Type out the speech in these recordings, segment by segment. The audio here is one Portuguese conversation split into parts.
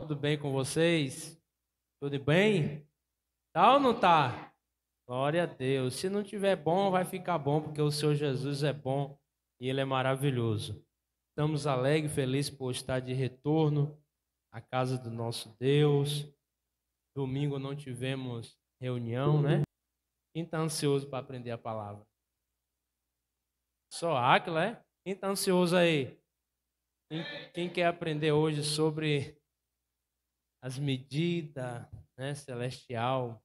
Tudo bem com vocês? Tudo bem? Tá ou não tá? Glória a Deus. Se não tiver bom, vai ficar bom, porque o Senhor Jesus é bom e Ele é maravilhoso. Estamos alegres e felizes por estar de retorno à casa do nosso Deus. Domingo não tivemos reunião, né? Quem está ansioso para aprender a palavra? Só Áquila, é? Quem está ansioso aí? Quem quer aprender hoje sobre as medidas, né, celestial,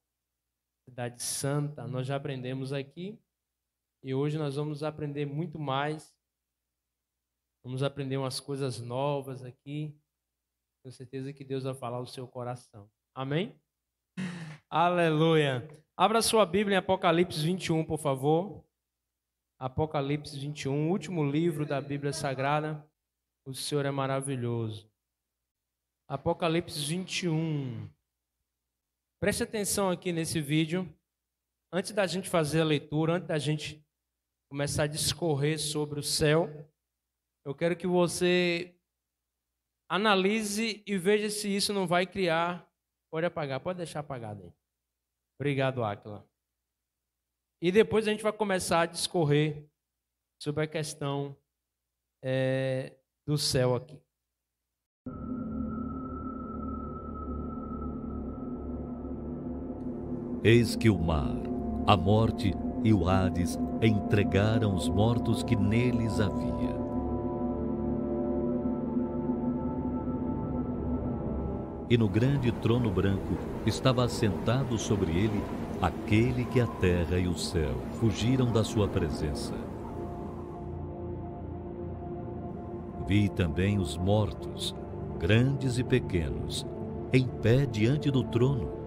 cidade santa? Nós já aprendemos aqui e hoje nós vamos aprender muito mais. Vamos aprender umas coisas novas aqui. Tenho certeza que Deus vai falar o seu coração. Amém? Aleluia. Abra sua Bíblia em Apocalipse 21, por favor. Apocalipse 21, último livro da Bíblia Sagrada. O Senhor é maravilhoso. Apocalipse 21. Preste atenção aqui nesse vídeo. Antes da gente fazer a leitura, antes da gente começar a discorrer sobre o céu, eu quero que você analise e veja se isso não vai criar... Pode apagar, pode deixar apagado aí. Obrigado, Áquila. E depois a gente vai começar a discorrer sobre a questão do céu aqui. Eis que o mar, a morte e o Hades entregaram os mortos que neles havia. E no grande trono branco estava assentado sobre ele aquele que a terra e o céu fugiram da sua presença. Vi também os mortos, grandes e pequenos, em pé diante do trono.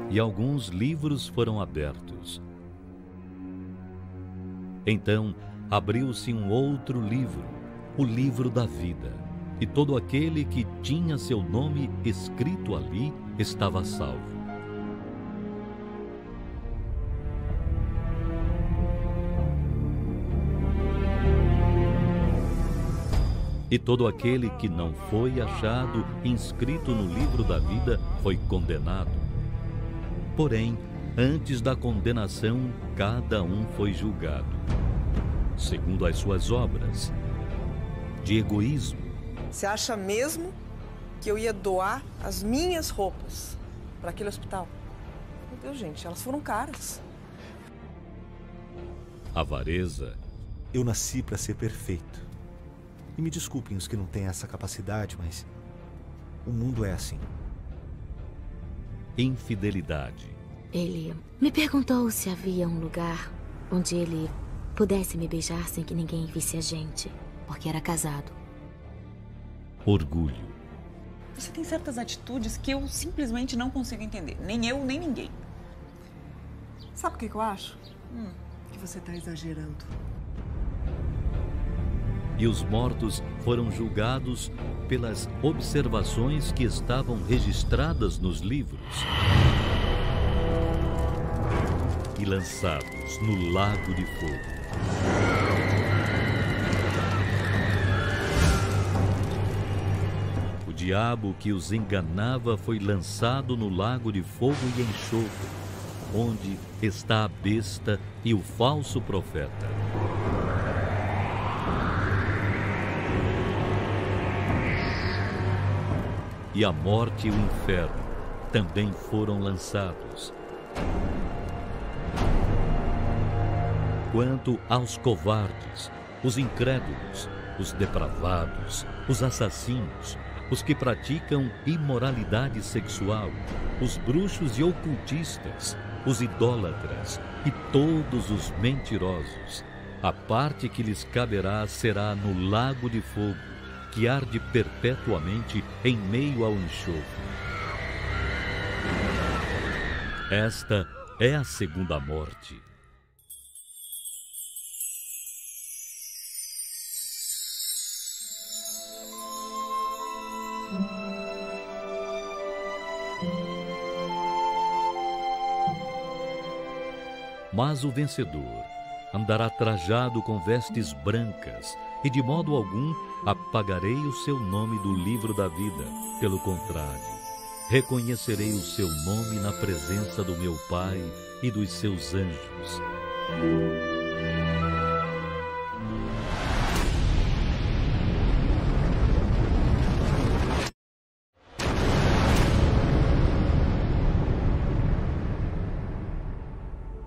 E alguns livros foram abertos. Então abriu-se um outro livro, o livro da vida, e todo aquele que tinha seu nome escrito ali estava salvo. E todo aquele que não foi achado inscrito no livro da vida foi condenado. Porém, antes da condenação, cada um foi julgado, segundo as suas obras, de egoísmo. Você acha mesmo que eu ia doar as minhas roupas para aquele hospital? Meu Deus, gente, elas foram caras. Avareza. Eu nasci para ser perfeito. E me desculpem os que não têm essa capacidade, mas o mundo é assim. Infidelidade. Ele me perguntou se havia um lugar onde ele pudesse me beijar sem que ninguém visse a gente, porque era casado. Orgulho. Você tem certas atitudes que eu simplesmente não consigo entender. Nem eu, nem ninguém. Sabe o que eu acho? Que você está exagerando. E os mortos foram julgados pelas observações que estavam registradas nos livros e lançados no lago de fogo. O diabo que os enganava foi lançado no lago de fogo e enxofre, onde está a besta e o falso profeta. E a morte e o inferno também foram lançados. Quanto aos covardes, os incrédulos, os depravados, os assassinos, os que praticam imoralidade sexual, os bruxos e ocultistas, os idólatras e todos os mentirosos, a parte que lhes caberá será no lago de fogo, que arde perpetuamente em meio ao enxofre. Esta é a segunda morte. Mas o vencedor andará trajado com vestes brancas, e de modo algum apagarei o seu nome do livro da vida. Pelo contrário, reconhecerei o seu nome na presença do meu Pai e dos seus anjos.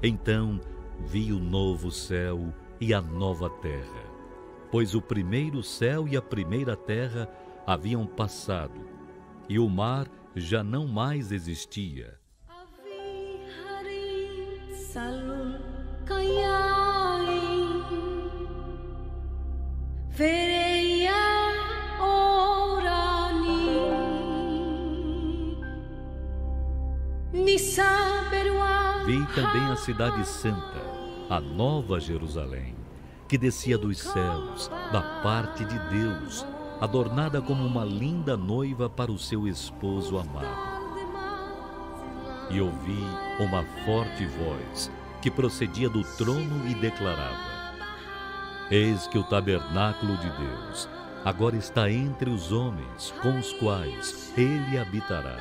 Então vi o novo céu e a nova terra, pois o primeiro céu e a primeira terra haviam passado, e o mar já não mais existia. Vi também a cidade santa, a nova Jerusalém, que descia dos céus, da parte de Deus, adornada como uma linda noiva para o seu esposo amado. E ouvi uma forte voz que procedia do trono e declarava: Eis que o tabernáculo de Deus agora está entre os homens, com os quais ele habitará.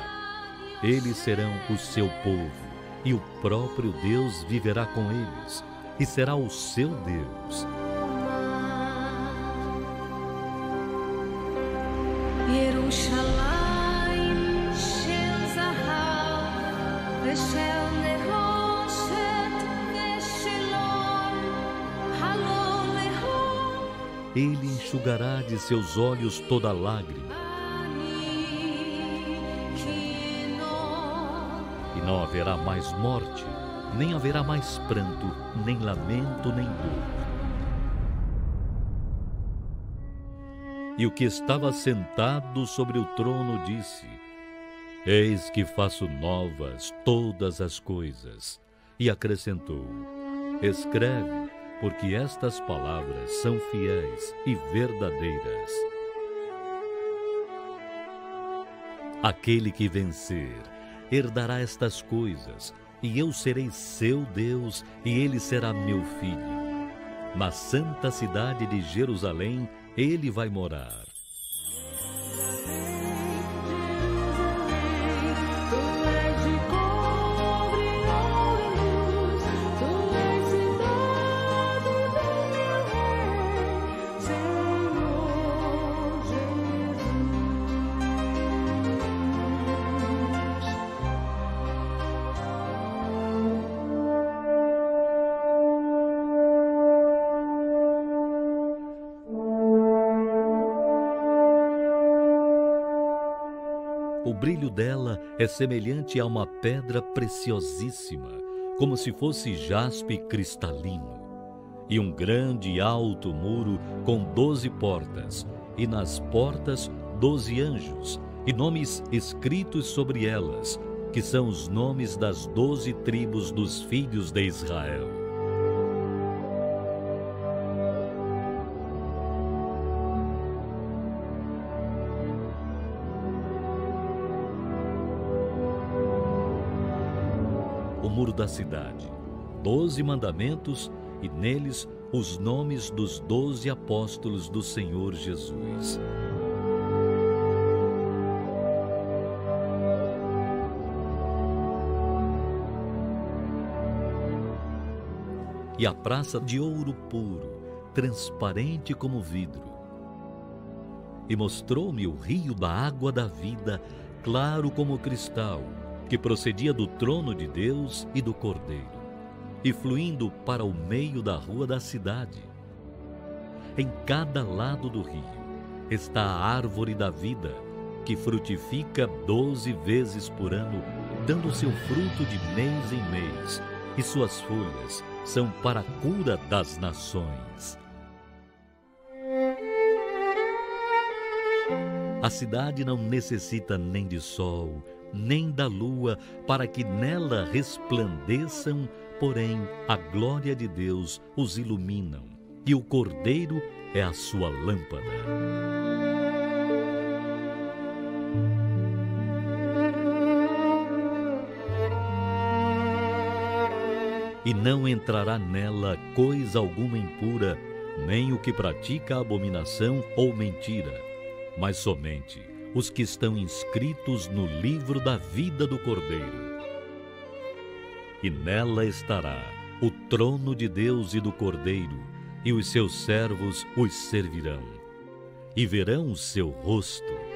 Eles serão o seu povo, e o próprio Deus viverá com eles, e será o seu Deus. Ele enxugará de seus olhos toda lágrima, e não haverá mais morte, nem haverá mais pranto, nem lamento, nem dor. E o que estava sentado sobre o trono disse: Eis que faço novas todas as coisas. E acrescentou: Escreve, porque estas palavras são fiéis e verdadeiras. Aquele que vencer herdará estas coisas, e eu serei seu Deus, e ele será meu filho. Na santa cidade de Jerusalém ele vai morar. O brilho dela é semelhante a uma pedra preciosíssima, como se fosse jaspe cristalino. E um grande e alto muro com 12 portas, e nas portas 12 anjos, e nomes escritos sobre elas, que são os nomes das 12 tribos dos filhos de Israel. O muro da cidade, 12 mandamentos, e neles os nomes dos 12 apóstolos do Senhor Jesus. E a praça de ouro puro, transparente como vidro. E mostrou-me o rio da água da vida, claro como cristal, que procedia do trono de Deus e do Cordeiro, e fluindo para o meio da rua da cidade. Em cada lado do rio está a árvore da vida, que frutifica 12 vezes por ano, dando seu fruto de mês em mês, e suas folhas são para a cura das nações. A cidade não necessita nem de sol, nem da lua, para que nela resplandeçam, porém a glória de Deus os iluminam, e o Cordeiro é a sua lâmpada. e não entrará nela coisa alguma impura, nem o que pratica abominação ou mentira, mas somente os que estão inscritos no livro da vida do Cordeiro. E nela estará o trono de Deus e do Cordeiro, e os seus servos os servirão, e verão o seu rosto.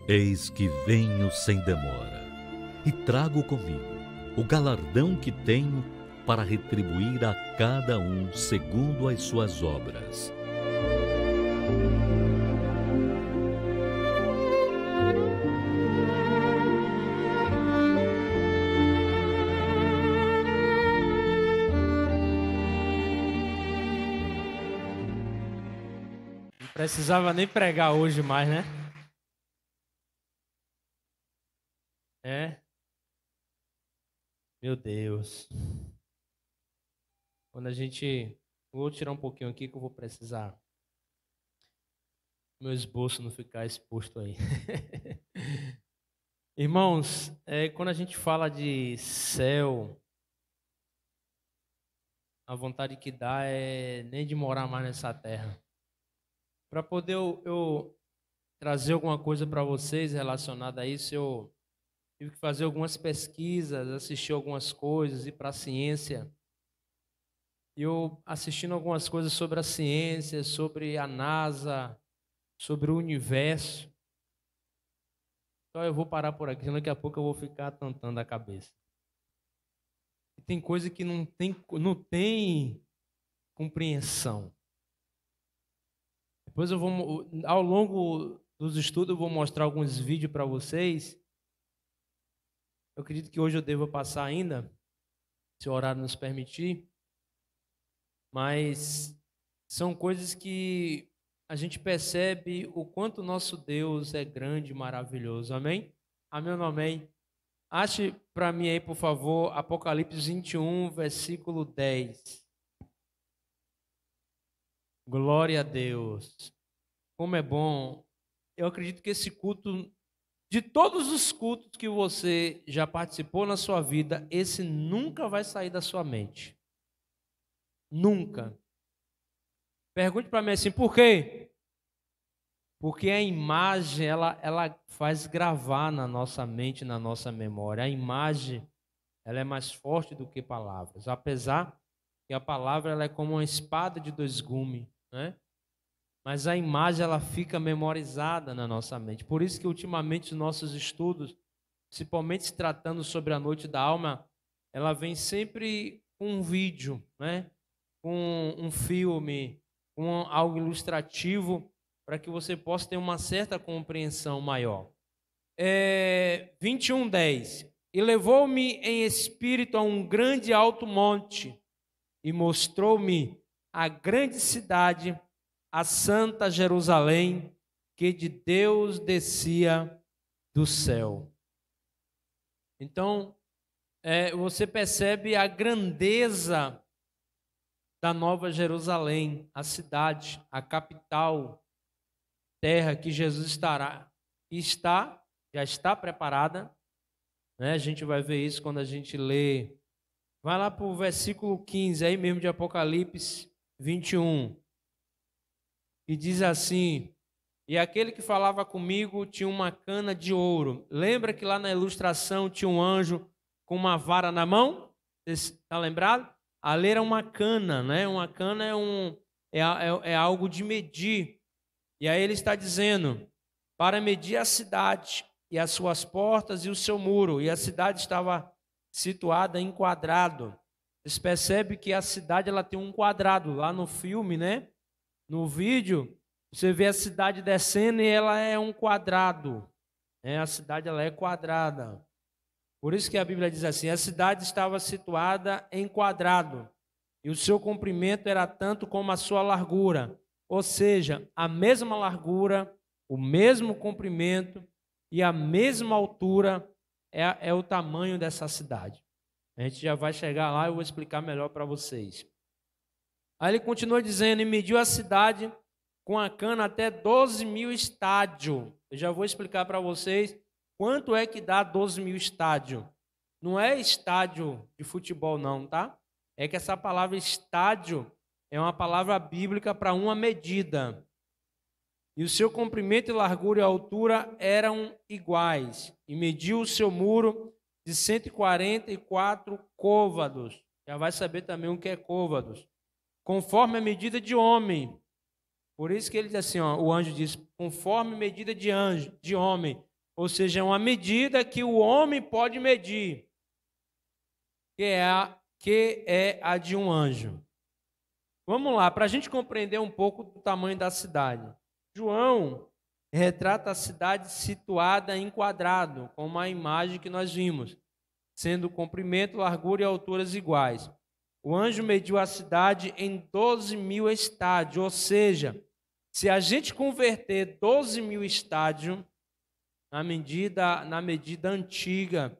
Eis que venho sem demora, e trago comigo o galardão que tenho para retribuir a cada um segundo as suas obras. Não precisava nem pregar hoje mais, né? É? Meu Deus. Quando a gente... Vou tirar um pouquinho aqui que eu vou precisar. Meu esboço não ficar exposto aí. Irmãos, quando a gente fala de céu, a vontade que dá é nem de morar mais nessa terra. Para poder eu trazer alguma coisa para vocês relacionada a isso, eu tive que fazer algumas pesquisas, assistir algumas coisas, ir para a ciência. E eu assistindo algumas coisas sobre a ciência, sobre a NASA, sobre o universo. Então eu vou parar por aqui, senão daqui a pouco eu vou ficar tantando a cabeça. E tem coisa que não tem compreensão. Depois eu vou, ao longo dos estudos, eu vou mostrar alguns vídeos para vocês. Eu acredito que hoje eu devo passar ainda, se o horário nos permitir. Mas são coisas que a gente percebe o quanto o nosso Deus é grande e maravilhoso. Amém? Amém ou não amém? Ache para mim aí, por favor, Apocalipse 21, versículo 10. Glória a Deus. Como é bom. Eu acredito que esse culto, de todos os cultos que você já participou na sua vida, esse nunca vai sair da sua mente. Nunca. Pergunte para mim assim, por quê? Porque a imagem, ela faz gravar na nossa mente, na nossa memória. A imagem, ela é mais forte do que palavras. Apesar que a palavra ela é como uma espada de dois gumes, né? Mas a imagem, ela fica memorizada na nossa mente. Por isso que, ultimamente, os nossos estudos, principalmente se tratando sobre a noite da alma, ela vem sempre com um vídeo, né? Com um filme, com algo ilustrativo, para que você possa ter uma certa compreensão maior. 21:10. E levou-me em espírito a um grande alto monte, e mostrou-me a grande cidade, a santa Jerusalém, que de Deus descia do céu. Então, você percebe a grandeza da Nova Jerusalém, a cidade, a capital, terra que Jesus já está preparada, né? A gente vai ver isso quando a gente lê. Vai lá para o versículo 15, aí mesmo de Apocalipse 21, e diz assim: e aquele que falava comigo tinha uma cana de ouro. Lembra que lá na ilustração tinha um anjo com uma vara na mão? Está lembrado? Ali era uma cana, né? Uma cana é algo de medir. E aí ele está dizendo, para medir a cidade e as suas portas e o seu muro. E a cidade estava situada em quadrado. Vocês percebem que a cidade ela tem um quadrado. Lá no filme, né? No vídeo, você vê a cidade descendo e ela é um quadrado. A cidade ela é quadrada. Por isso que a Bíblia diz assim, a cidade estava situada em quadrado, e o seu comprimento era tanto como a sua largura, ou seja, a mesma largura, o mesmo comprimento e a mesma altura é o tamanho dessa cidade. A gente já vai chegar lá e eu vou explicar melhor para vocês. Aí ele continua dizendo, e mediu a cidade com a cana até 12.000 estádios. Eu já vou explicar para vocês Quanto é que dá 12 mil estádio? Não é estádio de futebol, não, tá? É que essa palavra estádio é uma palavra bíblica para uma medida. E o seu comprimento e largura e altura eram iguais. E mediu o seu muro de 144 côvados. Já vai saber também o que é côvados. Conforme a medida de homem. Por isso que ele diz assim, ó, o anjo diz, conforme a medida de homem. Ou seja, é uma medida que o homem pode medir. Que é a de um anjo. Vamos lá, para a gente compreender um pouco do tamanho da cidade. João retrata a cidade situada em quadrado, como a imagem que nós vimos, sendo comprimento, largura e alturas iguais. O anjo mediu a cidade em 12 mil estádios, ou seja, se a gente converter 12 mil estádios na medida antiga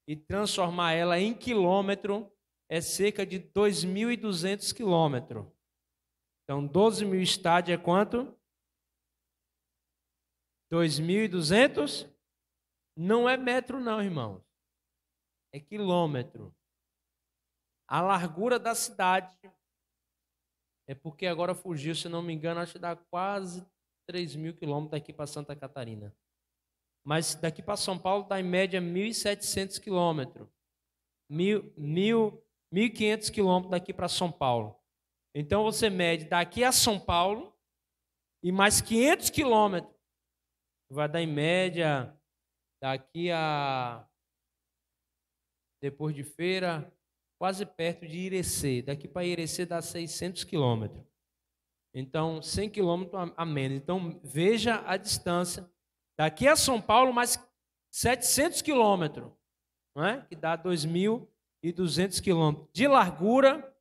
e transformar ela em quilômetro, é cerca de 2.200 quilômetros. Então, 12 mil estádios é quanto? 2.200? Não é metro não, irmão. É quilômetro. A largura da cidade é porque agora fugiu, se não me engano, acho que dá quase 3.000 quilômetros daqui para Santa Catarina. Mas daqui para São Paulo dá em média 1.700 quilômetros. 1.500 quilômetros daqui para São Paulo. Então você mede daqui a São Paulo e mais 500 quilômetros. Vai dar em média daqui a... depois de Feira, quase perto de Irecê. Daqui para Irecê dá 600 quilômetros. Então, 100 quilômetros a menos. Então, veja a distância. Daqui a São Paulo, mais 700 quilômetros, não é? Que dá 2.200 quilômetros de largura,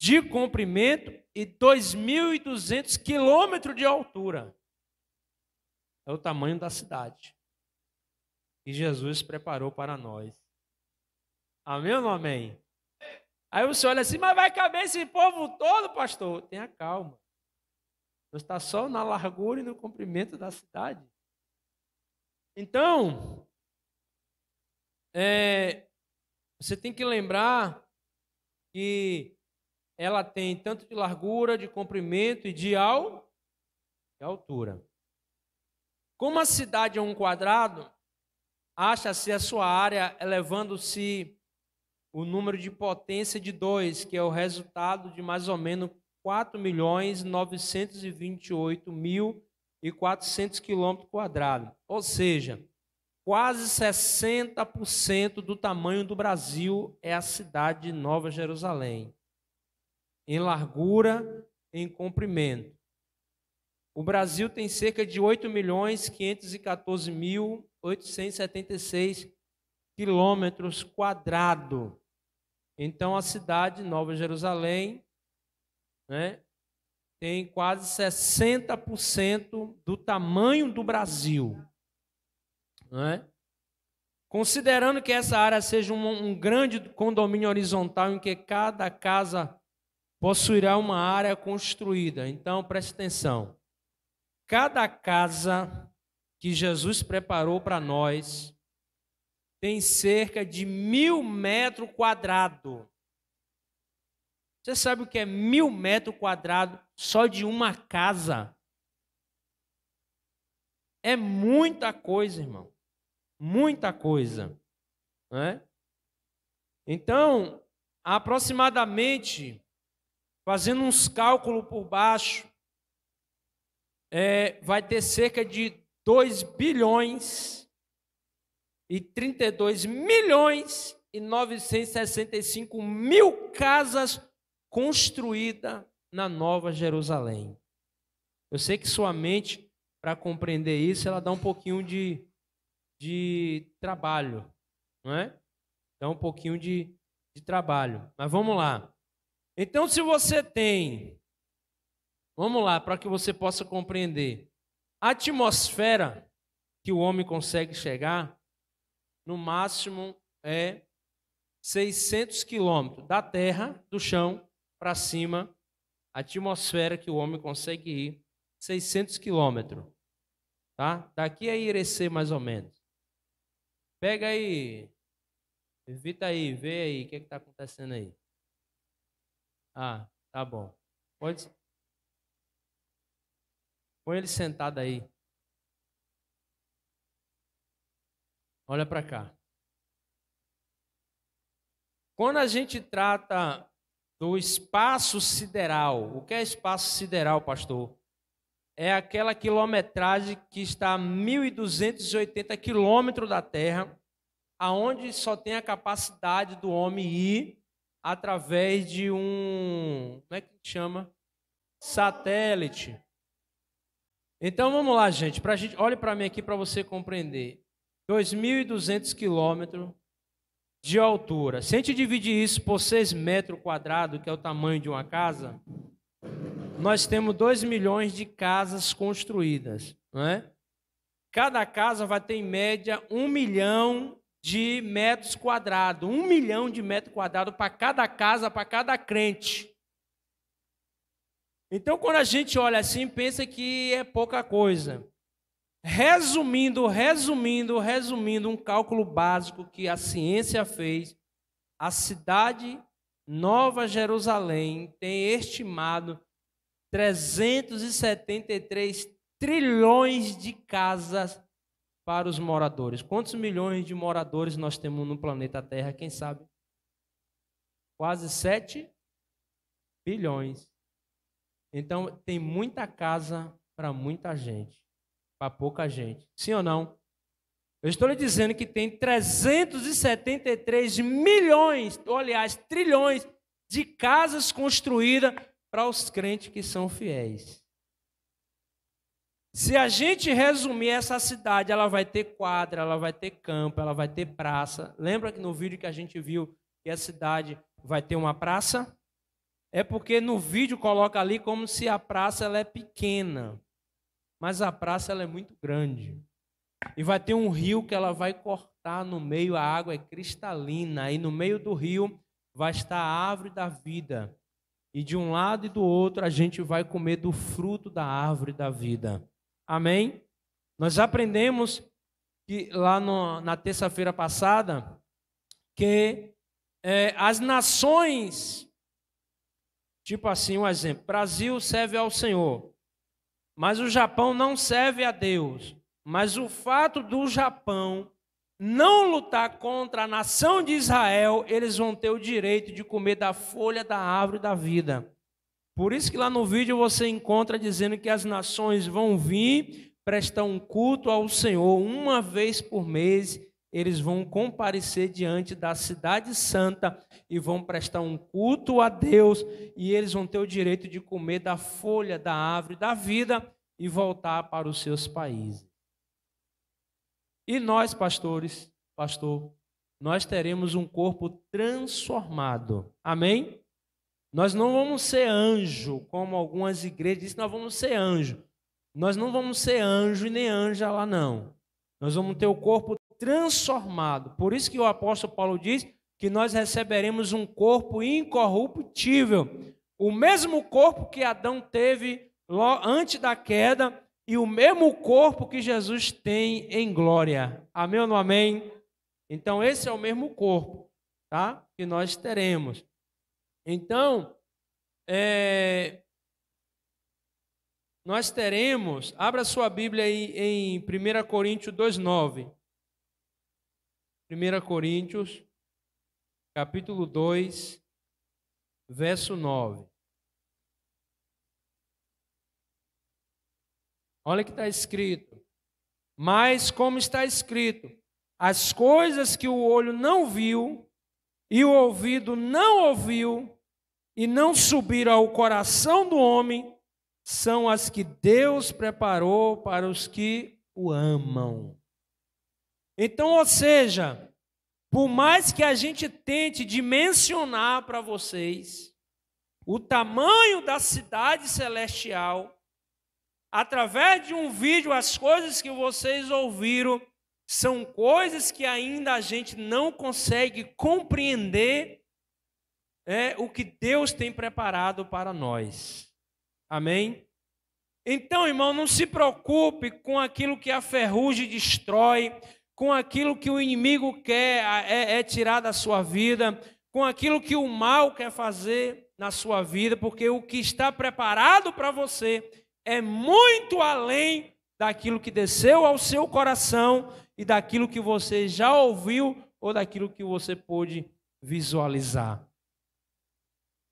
de comprimento e 2.200 quilômetros de altura. É o tamanho da cidade que Jesus preparou para nós. Amém ou não amém? Aí você olha assim, mas vai caber esse povo todo, pastor? Tenha calma. Você está só na largura e no comprimento da cidade. Então, você tem que lembrar que ela tem tanto de largura, de comprimento e de altura. Como a cidade é um quadrado, acha-se a sua área elevando-se o número de potência de 2, que é o resultado de mais ou menos 4.928.400 quilômetros quadrados. Ou seja, quase 60% do tamanho do Brasil é a cidade de Nova Jerusalém, em largura e em comprimento. O Brasil tem cerca de 8.514.876 quilômetros quadrados. Então, a cidade de Nova Jerusalém, né, tem quase 60% do tamanho do Brasil. Né? Considerando que essa área seja um grande condomínio horizontal em que cada casa possuirá uma área construída. Então, preste atenção. Cada casa que Jesus preparou para nós tem cerca de 1.000 metros quadrados. Você sabe o que é 1.000 metros quadrados só de uma casa? É muita coisa, irmão. Muita coisa. Né? Então, aproximadamente, fazendo uns cálculos por baixo, vai ter cerca de 2.032.965.000 casas construídas na Nova Jerusalém. Eu sei que sua mente, para compreender isso, ela dá um pouquinho de trabalho, não é? Dá um pouquinho de trabalho. Mas vamos lá. Então, se você tem... Vamos lá, para que você possa compreender. A atmosfera que o homem consegue chegar, no máximo, é 600 quilômetros da terra, do chão, para cima. A atmosfera que o homem consegue ir, 600 quilômetros. Tá? Daqui a Irecê, mais ou menos. Pega aí. Evita aí, vê aí o que está acontecendo aí. Ah, tá bom. Pode. Põe ele sentado aí. Olha para cá. Quando a gente trata do espaço sideral, o que é espaço sideral, pastor? É aquela quilometragem que está a 1.280 quilômetros da Terra, aonde só tem a capacidade do homem ir através de um, como é que chama? Satélite. Então vamos lá, gente. Olhe para mim aqui para você compreender. 2.200 quilômetros de altura. Se a gente dividir isso por 6 metros quadrados, que é o tamanho de uma casa, nós temos 2 milhões de casas construídas, não é? Cada casa vai ter em média 1 milhão de metros quadrados. 1 milhão de metros quadrados para cada casa, para cada crente. Então, quando a gente olha assim, pensa que é pouca coisa. Resumindo, um cálculo básico que a ciência fez, a cidade Nova Jerusalém tem estimado 373 trilhões de casas para os moradores. Quantos milhões de moradores nós temos no planeta Terra? Quem sabe? Quase 7 bilhões. Então, tem muita casa para muita gente, para pouca gente. Sim ou não? Eu estou lhe dizendo que tem 373 milhões, ou aliás, trilhões de casas construídas para os crentes que são fiéis. Se a gente resumir essa cidade, ela vai ter quadra, ela vai ter campo, ela vai ter praça. Lembra que no vídeo que a gente viu que a cidade vai ter uma praça? É porque no vídeo coloca ali como se a praça ela é pequena, mas a praça ela é muito grande. E vai ter um rio que ela vai cortar no meio, a água é cristalina, e no meio do rio vai estar a árvore da vida. E de um lado e do outro a gente vai comer do fruto da árvore da vida. Amém? Nós aprendemos que lá na terça-feira passada que as nações, tipo assim, um exemplo, Brasil serve ao Senhor, mas o Japão não serve a Deus. Mas o fato do Japão não lutar contra a nação de Israel, eles vão ter o direito de comer da folha da árvore da vida. Por isso que lá no vídeo você encontra dizendo que as nações vão vir prestar um culto ao Senhor uma vez por mês. Eles vão comparecer diante da cidade santa e vão prestar um culto a Deus, e eles vão ter o direito de comer da folha da árvore da vida e voltar para os seus países. E nós, pastor, nós teremos um corpo transformado. Amém? Nós não vamos ser anjo, como algumas igrejas dizem, nós vamos ser anjo. Nós não vamos ser anjo e nem anja lá, não. Nós vamos ter o corpo transformado. Por isso que o apóstolo Paulo diz que nós receberemos um corpo incorruptível. O mesmo corpo que Adão teve antes da queda e o mesmo corpo que Jesus tem em glória. Amém ou não amém? Então, esse é o mesmo corpo, tá? Que nós teremos. Então, nós teremos, abra sua Bíblia aí em 1 Coríntios 2,9. 1 Coríntios, capítulo 2, verso 9. Olha o que está escrito. Mas, como está escrito, as coisas que o olho não viu e o ouvido não ouviu e não subiram ao coração do homem, são as que Deus preparou para os que o amam. Então, ou seja, por mais que a gente tente dimensionar para vocês o tamanho da cidade celestial, através de um vídeo, as coisas que vocês ouviram são coisas que ainda a gente não consegue compreender o que Deus tem preparado para nós. Amém? Então, irmão, não se preocupe com aquilo que a ferrugem destrói, com aquilo que o inimigo quer tirar da sua vida, com aquilo que o mal quer fazer na sua vida, porque o que está preparado para você é muito além daquilo que desceu ao seu coração e daquilo que você já ouviu ou daquilo que você pôde visualizar.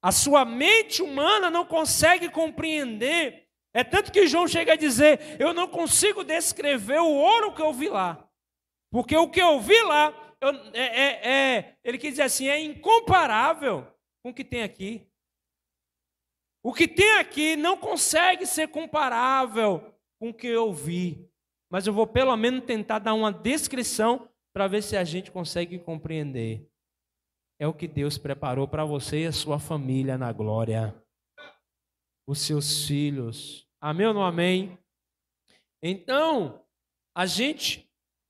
A sua mente humana não consegue compreender. É tanto que João chega a dizer, eu não consigo descrever o ouro que eu vi lá. Porque o que eu vi lá, ele quer dizer assim, é incomparável com o que tem aqui. O que tem aqui não consegue ser comparável com o que eu vi. Mas eu vou pelo menos tentar dar uma descrição para ver se a gente consegue compreender. É o que Deus preparou para você e a sua família na glória. Os seus filhos. Amém ou não amém? Então,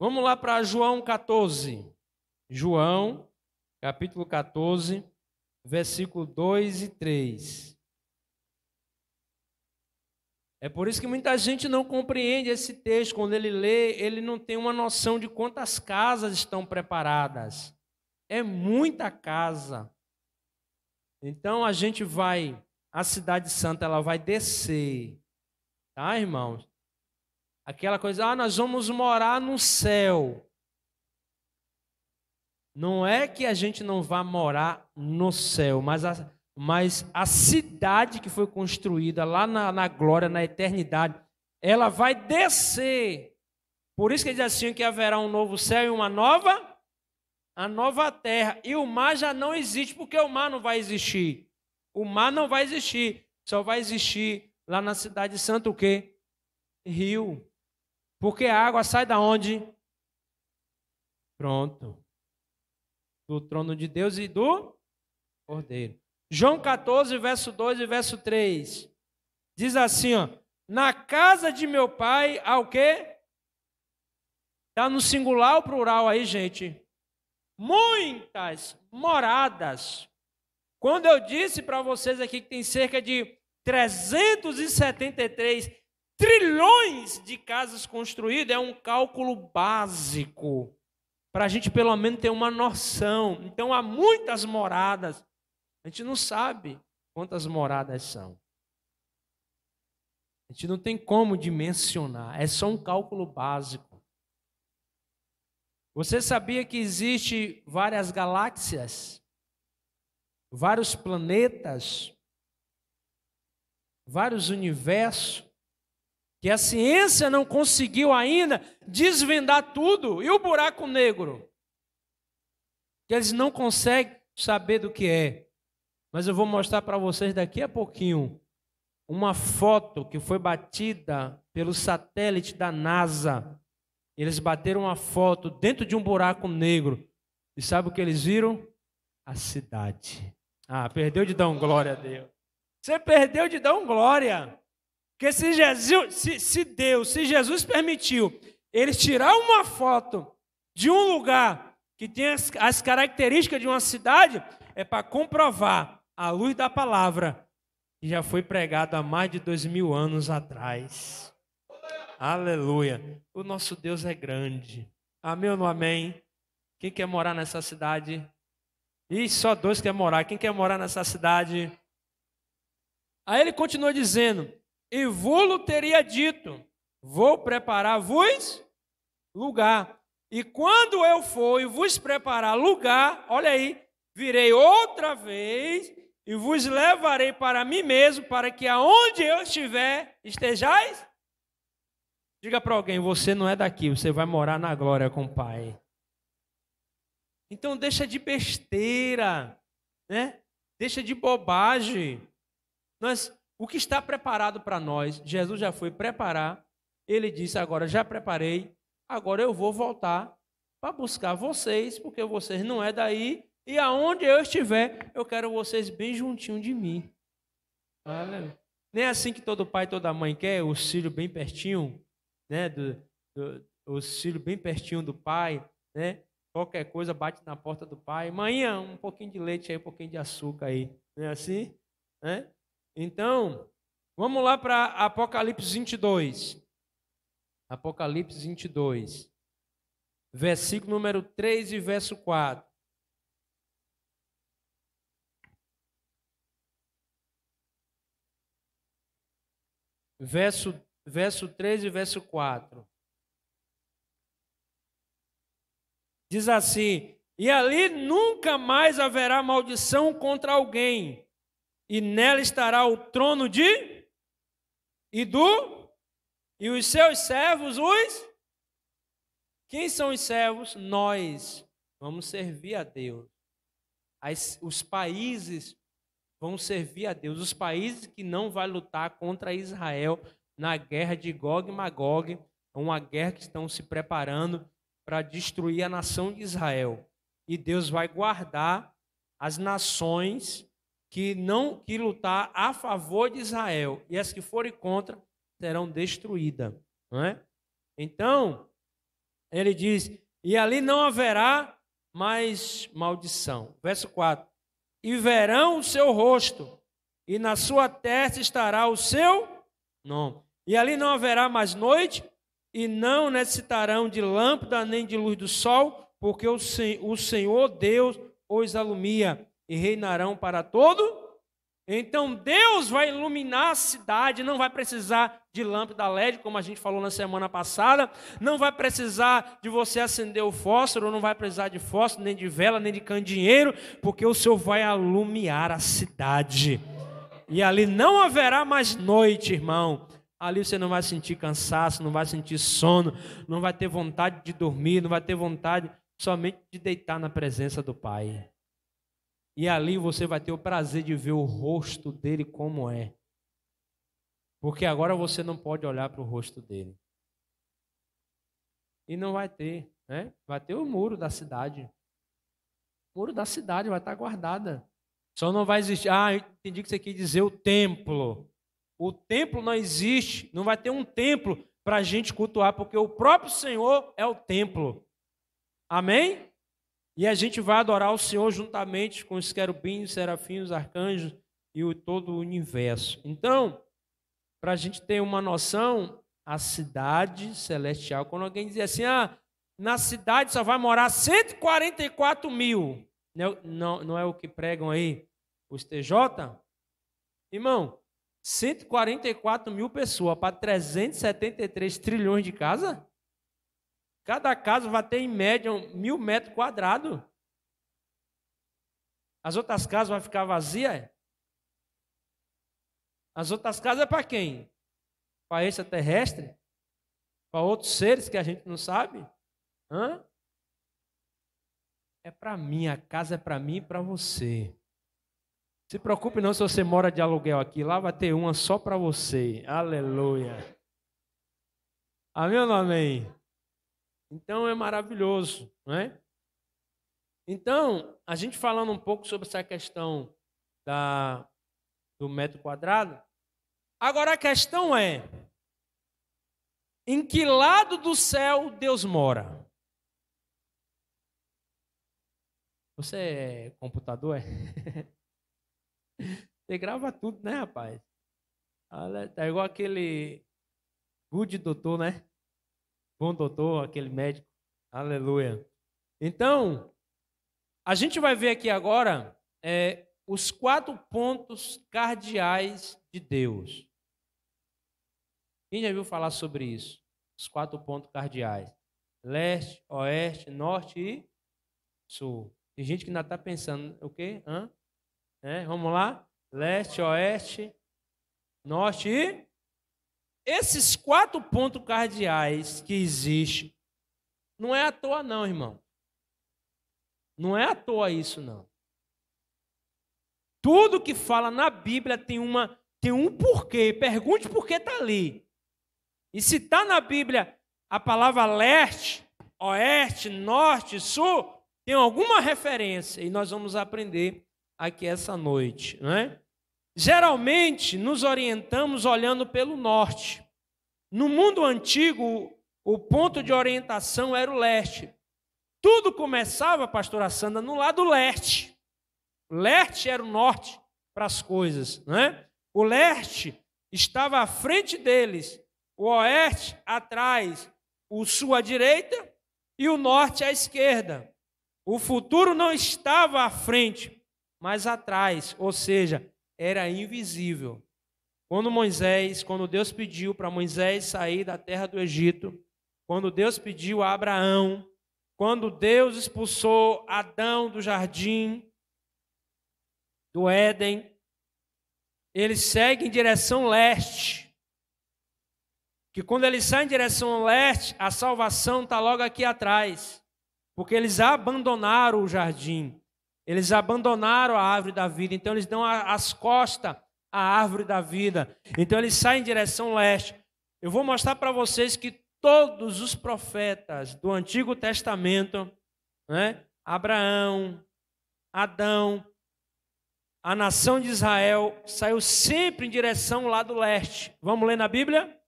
vamos lá para João 14. João, capítulo 14, versículo 2 e 3. É por isso que muita gente não compreende esse texto. Quando ele lê, ele não tem uma noção de quantas casas estão preparadas. É muita casa. Então a gente a Cidade Santa, ela vai descer. Tá, irmãos? Aquela coisa, nós vamos morar no céu. Não é que a gente não vá morar no céu, mas a cidade que foi construída lá na glória, na eternidade, ela vai descer. Por isso que ele diz assim, que haverá um novo céu e uma nova terra. E o mar já não existe, porque o mar não vai existir. O mar não vai existir. Só vai existir lá na Cidade Santa o quê? Rio. Porque a água sai da onde? Pronto. Do trono de Deus e do Cordeiro. João 14, verso 2 e verso 3. Diz assim, na casa de meu pai, há o quê? Está no singular ou plural aí, gente? Muitas moradas. Quando eu disse para vocês aqui que tem cerca de 373 trilhões de casas construídas, é um cálculo básico, para a gente pelo menos ter uma noção. Então há muitas moradas. A gente não sabe quantas moradas são. A gente não tem como dimensionar, é só um cálculo básico. Você sabia que existe várias galáxias, vários planetas, vários universos, que a ciência não conseguiu ainda desvendar tudo? E o buraco negro? Que eles não conseguem saber do que é. Mas eu vou mostrar para vocês daqui a pouquinho uma foto que foi batida pelo satélite da NASA. Eles bateram uma foto dentro de um buraco negro. E sabe o que eles viram? A cidade. Perdeu de dar um glória a Deus. Você perdeu de dar um glória. Porque se Jesus permitiu eles tirar uma foto de um lugar que tem as características de uma cidade, é para comprovar a luz da palavra que já foi pregada há mais de 2000 anos atrás. Aleluia. O nosso Deus é grande. Amém ou não amém? Quem quer morar nessa cidade? Só 2 quer morar. Quem quer morar nessa cidade? Aí ele continua dizendo, e vou-lo teria dito, vou preparar-vos lugar. E quando eu for e vos preparar lugar, olha aí, virei outra vez e vos levarei para mim mesmo, para que aonde eu estiver, estejais. Diga para alguém, você não é daqui, você vai morar na glória com o Pai. Então deixa de besteira, né? Deixa de bobagem. O que está preparado para nós, Jesus já foi preparar. Ele disse, agora já preparei, agora eu vou voltar para buscar vocês, porque vocês não é daí. E aonde eu estiver, eu quero vocês bem juntinho de mim. Aleluia. Nem é assim que todo pai e toda mãe quer, os filhos bem pertinho, né? Os filhos bem pertinho do pai, né? Qualquer coisa bate na porta do pai. Manhã, um pouquinho de leite aí, um pouquinho de açúcar aí. Não é assim? Né? Então, vamos lá para Apocalipse 22. Apocalipse 22. versículo número 3 e verso 4. Verso 3 e verso 4. Diz assim: e ali nunca mais haverá maldição contra alguém, e nela estará o trono e os seus servos, quem são os servos? Nós vamos servir a Deus. Os países vão servir a Deus. Os países que não vão lutar contra Israel na guerra de Gog e Magog, uma guerra que estão se preparando para destruir a nação de Israel. E Deus vai guardar as nações que lutar a favor de Israel, e as que forem contra serão destruídas, não é? Então, ele diz: e ali não haverá mais maldição. Verso 4. E verão o seu rosto, e na sua testa estará o seu nome. E ali não haverá mais noite, e não necessitarão de lâmpada nem de luz do sol, porque o Senhor Deus os alumia, e reinarão para todo. Então Deus vai iluminar a cidade, não vai precisar de lâmpada LED, como a gente falou na semana passada, não vai precisar de você acender o fósforo, não vai precisar de fósforo, nem de vela, nem de candeeiro, porque o Senhor vai alumiar a cidade. E ali não haverá mais noite, irmão. Ali você não vai sentir cansaço, não vai sentir sono, não vai ter vontade de dormir, não vai ter vontade somente de deitar na presença do Pai. E ali você vai ter o prazer de ver o rosto dele como é. Porque agora você não pode olhar para o rosto dele. E não vai ter, né? Vai ter o muro da cidade. O muro da cidade vai estar guardada. Só não vai existir. Ah, eu entendi que você quis dizer o templo. O templo não existe. Não vai ter um templo para a gente cultuar, porque o próprio Senhor é o templo. Amém? E a gente vai adorar o Senhor juntamente com os querubins, os serafins, os arcanjos e todo o universo. Então, para a gente ter uma noção, a cidade celestial, quando alguém diz assim, na cidade só vai morar 144 mil, não é o que pregam aí os TJ? Irmão, 144 mil pessoas para 373 trilhões de casa? Cada casa vai ter, em média, 1.000 metros quadrados. As outras casas vão ficar vazias? As outras casas é para quem? Para extraterrestre? Para outros seres que a gente não sabe? É para mim, a casa é para mim e para você. Se preocupe não se você mora de aluguel aqui, lá vai ter uma só para você. Aleluia. Amém ou não amém? Então é maravilhoso, não é? Então, a gente falando um pouco sobre essa questão do metro quadrado, agora a questão é, em que lado do céu Deus mora? Você é computador, é? Você grava tudo, né, rapaz? Tá igual aquele good doutor, né? Bom doutor, aquele médico. Aleluia. Então, a gente vai ver aqui agora os 4 pontos cardeais de Deus. Quem já viu falar sobre isso? Os 4 pontos cardeais. Leste, oeste, norte e sul. Tem gente que ainda está pensando, o quê? Vamos lá? Leste, oeste, norte e... Esses 4 pontos cardeais que existem, não é à toa não, irmão. Não é à toa isso, não. Tudo que fala na Bíblia tem um porquê. Pergunte por que está ali. E se está na Bíblia a palavra leste, oeste, norte, sul, tem alguma referência. E nós vamos aprender aqui essa noite, não é? Geralmente, nos orientamos olhando pelo norte. No mundo antigo, o ponto de orientação era o leste. Tudo começava, pastora Sandra, no lado leste. O leste era o norte para as coisas, não é? O leste estava à frente deles, o oeste atrás, o sul à direita e o norte à esquerda. O futuro não estava à frente, mas atrás, ou seja, era invisível. Quando Deus pediu para Moisés sair da terra do Egito, quando Deus pediu a Abraão, quando Deus expulsou Adão do jardim do Éden, ele segue em direção leste. Que quando ele sai em direção leste, a salvação está logo aqui atrás. Porque eles abandonaram o jardim. Eles abandonaram a árvore da vida. Então eles dão as costas à árvore da vida. Então eles saem em direção leste. Eu vou mostrar para vocês que todos os profetas do Antigo Testamento, né, Abraão, Adão, a nação de Israel, saiu sempre em direção lá do leste. Vamos ler na Bíblia?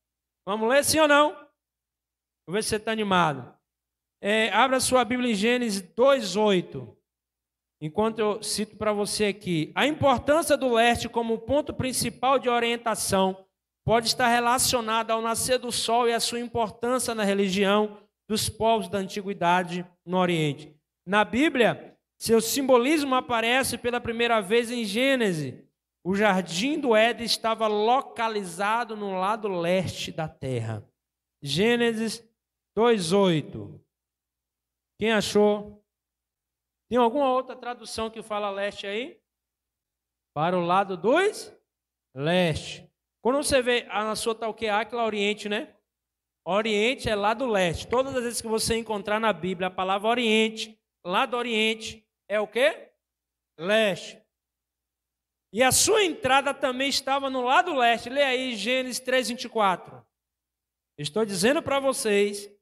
Vamos ler, sim ou não? Vou ver se você está animado. Abra sua Bíblia em Gênesis 2:8. Enquanto eu cito para você aqui. A importância do leste como ponto principal de orientação pode estar relacionada ao nascer do sol e a sua importância na religião dos povos da antiguidade no Oriente. Na Bíblia, seu simbolismo aparece pela primeira vez em Gênesis. O jardim do Éden estava localizado no lado leste da terra. Gênesis 2:8. Quem achou? Tem alguma outra tradução que fala leste aí? Para o lado dos leste. Quando você vê, na sua está o que? Aquila Oriente, né? Oriente é lado leste. Todas as vezes que você encontrar na Bíblia a palavra Oriente, lado Oriente, é o quê? Leste. E a sua entrada também estava no lado leste. Lê aí Gênesis 3:24. Estou dizendo para vocês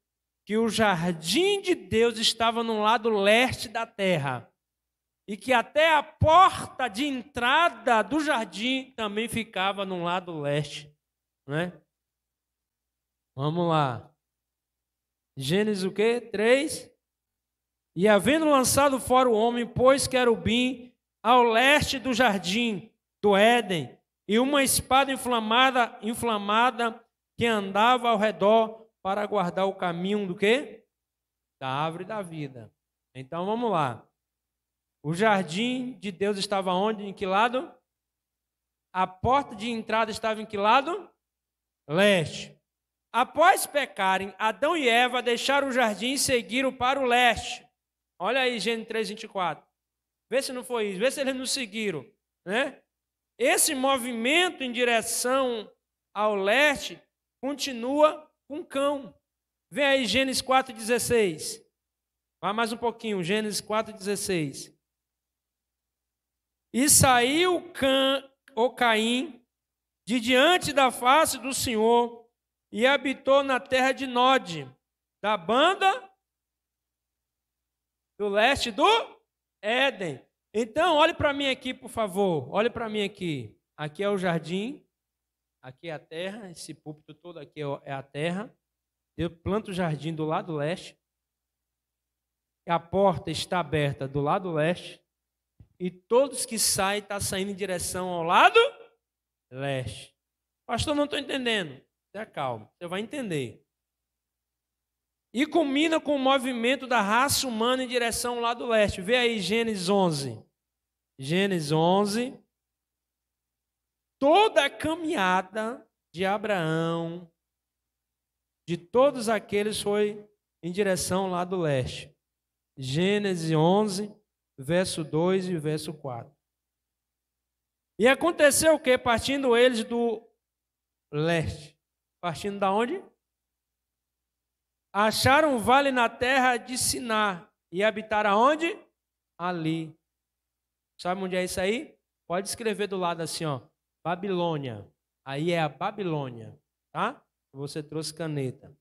que o jardim de Deus estava no lado leste da terra. E que até a porta de entrada do jardim também ficava no lado leste. Né? Vamos lá. Gênesis o quê? 3. E havendo lançado fora o homem, pôs querubim ao leste do jardim do Éden, e uma espada inflamada que andava ao redor para guardar o caminho do quê? Da árvore da vida. Então vamos lá. O jardim de Deus estava onde? Em que lado? A porta de entrada estava em que lado? Leste. Após pecarem, Adão e Eva deixaram o jardim e seguiram para o leste. Olha aí, Gênesis 3:24. Vê se não foi isso, vê se eles não seguiram. Né? Esse movimento em direção ao leste continua com cão. Vem aí, Gênesis 4:16. Vai mais um pouquinho, Gênesis 4:16. E saiu Caim de diante da face do Senhor e habitou na terra de Nod, da banda do leste do Éden. Então, olhe para mim aqui, por favor. Olhe para mim aqui. Aqui é o jardim, aqui é a terra, esse púlpito todo aqui é a terra. Eu planto o jardim do lado leste. A porta está aberta do lado leste. E todos que saem, estão saindo em direção ao lado leste. Pastor, não estou entendendo. Tenha calma, você vai entender. E culmina com o movimento da raça humana em direção ao lado leste. Vê aí Gênesis 11. Gênesis 11. Toda a caminhada de Abraão, de todos aqueles, foi em direção ao lado leste. Gênesis 11, verso 2 e verso 4. E aconteceu o quê? Partindo eles do leste. Partindo da onde? Acharam um vale na terra de Siná e habitaram aonde? Ali. Sabe onde é isso aí? Pode escrever do lado assim, ó. Babilônia. Aí é a Babilônia, tá? Você trouxe caneta.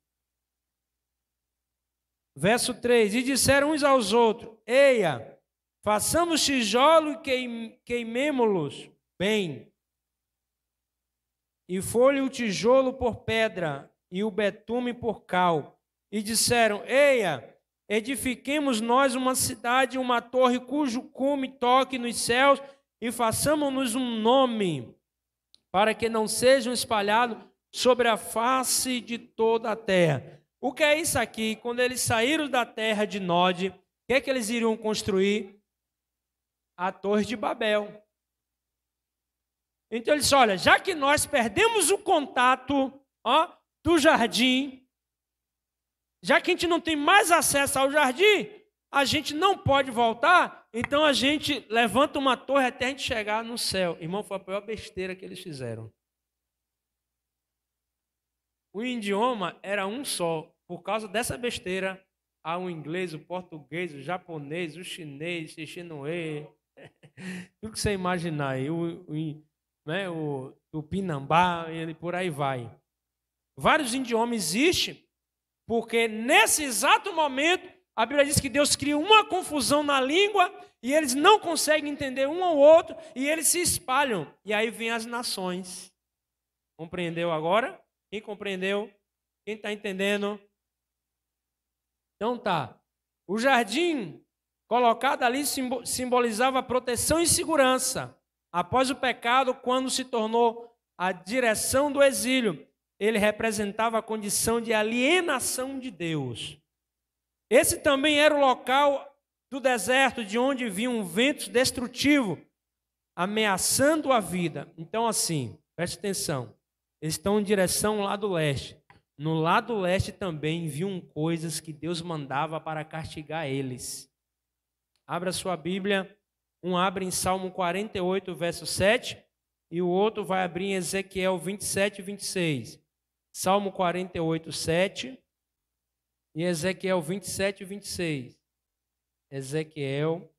Verso 3. E disseram uns aos outros: Eia, façamos tijolo e queimemo-los bem. E foi-lhe o tijolo por pedra e o betume por cal. E disseram: Eia, edifiquemos nós uma cidade, uma torre cujo cume toque nos céus, e façamos-nos um nome, para que não sejam espalhados sobre a face de toda a terra. O que é isso aqui? Quando eles saíram da terra de Nod, o que é que eles iriam construir? A Torre de Babel. Então ele disse, olha, já que nós perdemos o contato do jardim, já que a gente não tem mais acesso ao jardim, a gente não pode voltar, então a gente levanta uma torre até a gente chegar no céu. Irmão, foi a pior besteira que eles fizeram. O idioma era um só. Por causa dessa besteira, há o inglês, o português, o japonês, o chinês, o xinoê, tudo que você imaginar aí, o tupinambá, e por aí vai. Vários idiomas existem, porque nesse exato momento, a Bíblia diz que Deus cria uma confusão na língua e eles não conseguem entender um ao outro e eles se espalham. E aí vêm as nações. Compreendeu agora? Quem compreendeu? Quem está entendendo? Então tá. O jardim colocado ali simbolizava proteção e segurança. Após o pecado, quando se tornou a direção do exílio, ele representava a condição de alienação de Deus. Esse também era o local do deserto de onde vinham ventos destrutivos, ameaçando a vida. Então assim, preste atenção, eles estão em direção ao lado leste. No lado leste também viam coisas que Deus mandava para castigar eles. Abra sua Bíblia, um abre em Salmo 48, verso 7, e o outro vai abrir em Ezequiel 27, 26. Salmo 48, 7 e Ezequiel 27, 26. Ezequiel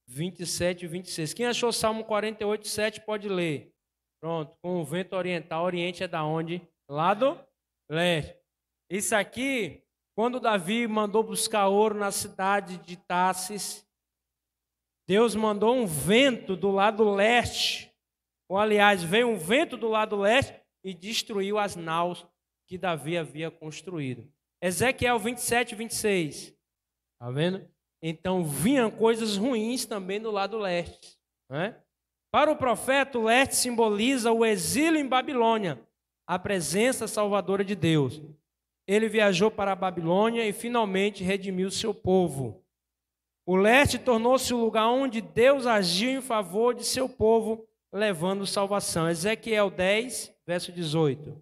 27, 26. Quem achou Salmo 48, 7 pode ler. Pronto, com o vento oriental. Oriente é da onde? Lado leste. Isso aqui, quando Davi mandou buscar ouro na cidade de Tarsis, Deus mandou um vento do lado leste. Ou, aliás, veio um vento do lado leste e destruiu as naus que Davi havia construído. Ezequiel 27, 26. Está vendo? Então, vinham coisas ruins também do lado leste. Né? Para o profeta, o leste simboliza o exílio em Babilônia, a presença salvadora de Deus. Ele viajou para a Babilônia e finalmente redimiu seu povo. O leste tornou-se o lugar onde Deus agiu em favor de seu povo, levando salvação. Ezequiel 10, verso 18.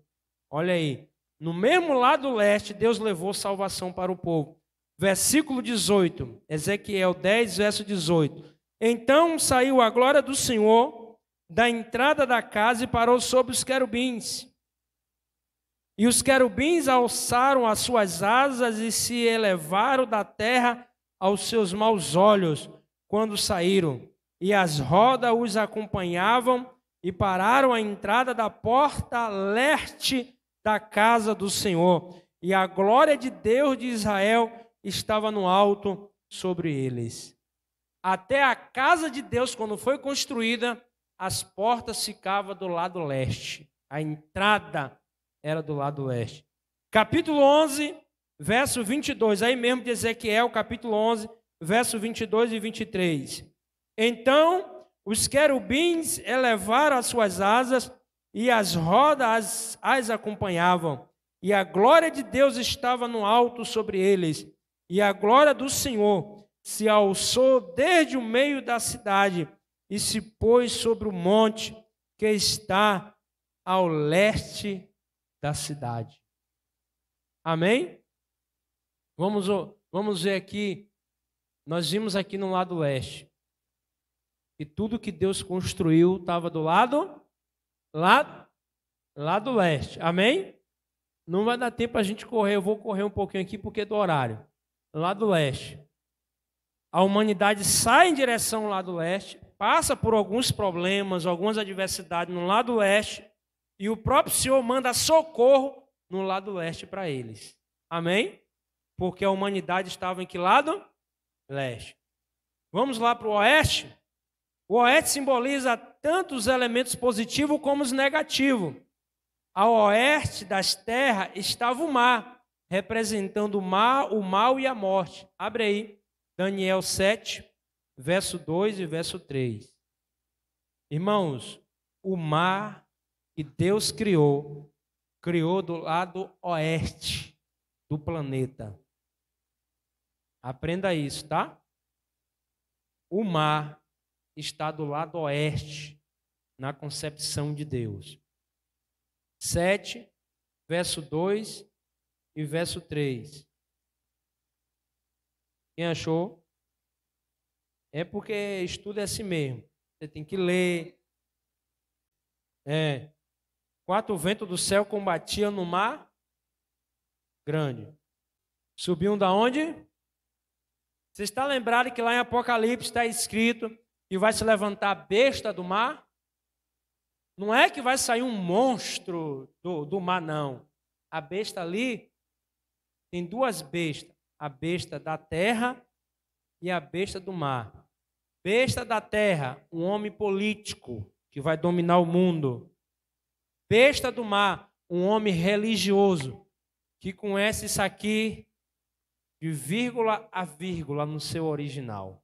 Olha aí. No mesmo lado leste, Deus levou salvação para o povo. Versículo 18. Ezequiel 10, verso 18. Então saiu a glória do Senhor da entrada da casa e parou sobre os querubins. E os querubins alçaram as suas asas e se elevaram da terra aos seus maus olhos quando saíram. E as rodas os acompanhavam e pararam à entrada da porta leste da casa do Senhor. E a glória de Deus de Israel estava no alto sobre eles. Até a casa de Deus, quando foi construída, as portas ficavam do lado leste. A entrada era do lado leste. Capítulo 11, verso 22. Aí mesmo de Ezequiel, capítulo 11, verso 22 e 23. Então, os querubins elevaram as suas asas e as rodas as acompanhavam. E a glória de Deus estava no alto sobre eles. E a glória do Senhor se alçou desde o meio da cidade e se pôs sobre o monte que está ao leste da cidade. Amém? Vamos ver aqui. Nós vimos aqui no lado leste que tudo que Deus construiu estava do lado leste. Amém? Não vai dar tempo a gente correr. Eu vou correr um pouquinho aqui porque é do horário. Lado leste. A humanidade sai em direção ao lado leste, passa por alguns problemas, algumas adversidades no lado leste, e o próprio Senhor manda socorro no lado leste para eles. Amém? Porque a humanidade estava em que lado? Leste. Vamos lá para o oeste? O oeste simboliza tanto os elementos positivos como os negativos. Ao oeste das terras estava o mar, representando o mal e a morte. Abre aí, Daniel 7, verso 2 e verso 3. Irmãos, o mar que Deus criou do lado oeste do planeta. Aprenda isso, tá? O mar está do lado oeste, na concepção de Deus. 7, verso 2 e verso 3. Quem achou? É porque estudo é assim mesmo. Você tem que ler. 4 ventos do céu combatiam no mar grande. Subiam da onde? Você está lembrado que lá em Apocalipse está escrito que vai se levantar a besta do mar? Não é que vai sair um monstro do mar, não. A besta ali tem 2 bestas. A besta da terra e a besta do mar. Besta da terra, um homem político que vai dominar o mundo. Besta do mar, um homem religioso que conhece isso aqui de vírgula a vírgula no seu original.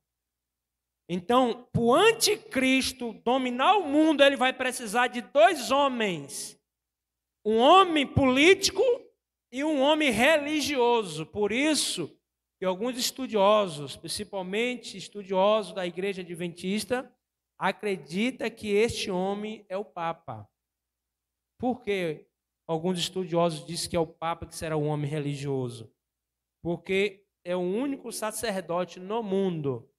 Então, para o anticristo dominar o mundo, ele vai precisar de 2 homens. Um homem político e um homem religioso. Por isso que alguns estudiosos, principalmente estudiosos da Igreja Adventista, acreditam que este homem é o Papa. Por que alguns estudiosos dizem que é o Papa que será um homem religioso? Porque é o único sacerdote no mundo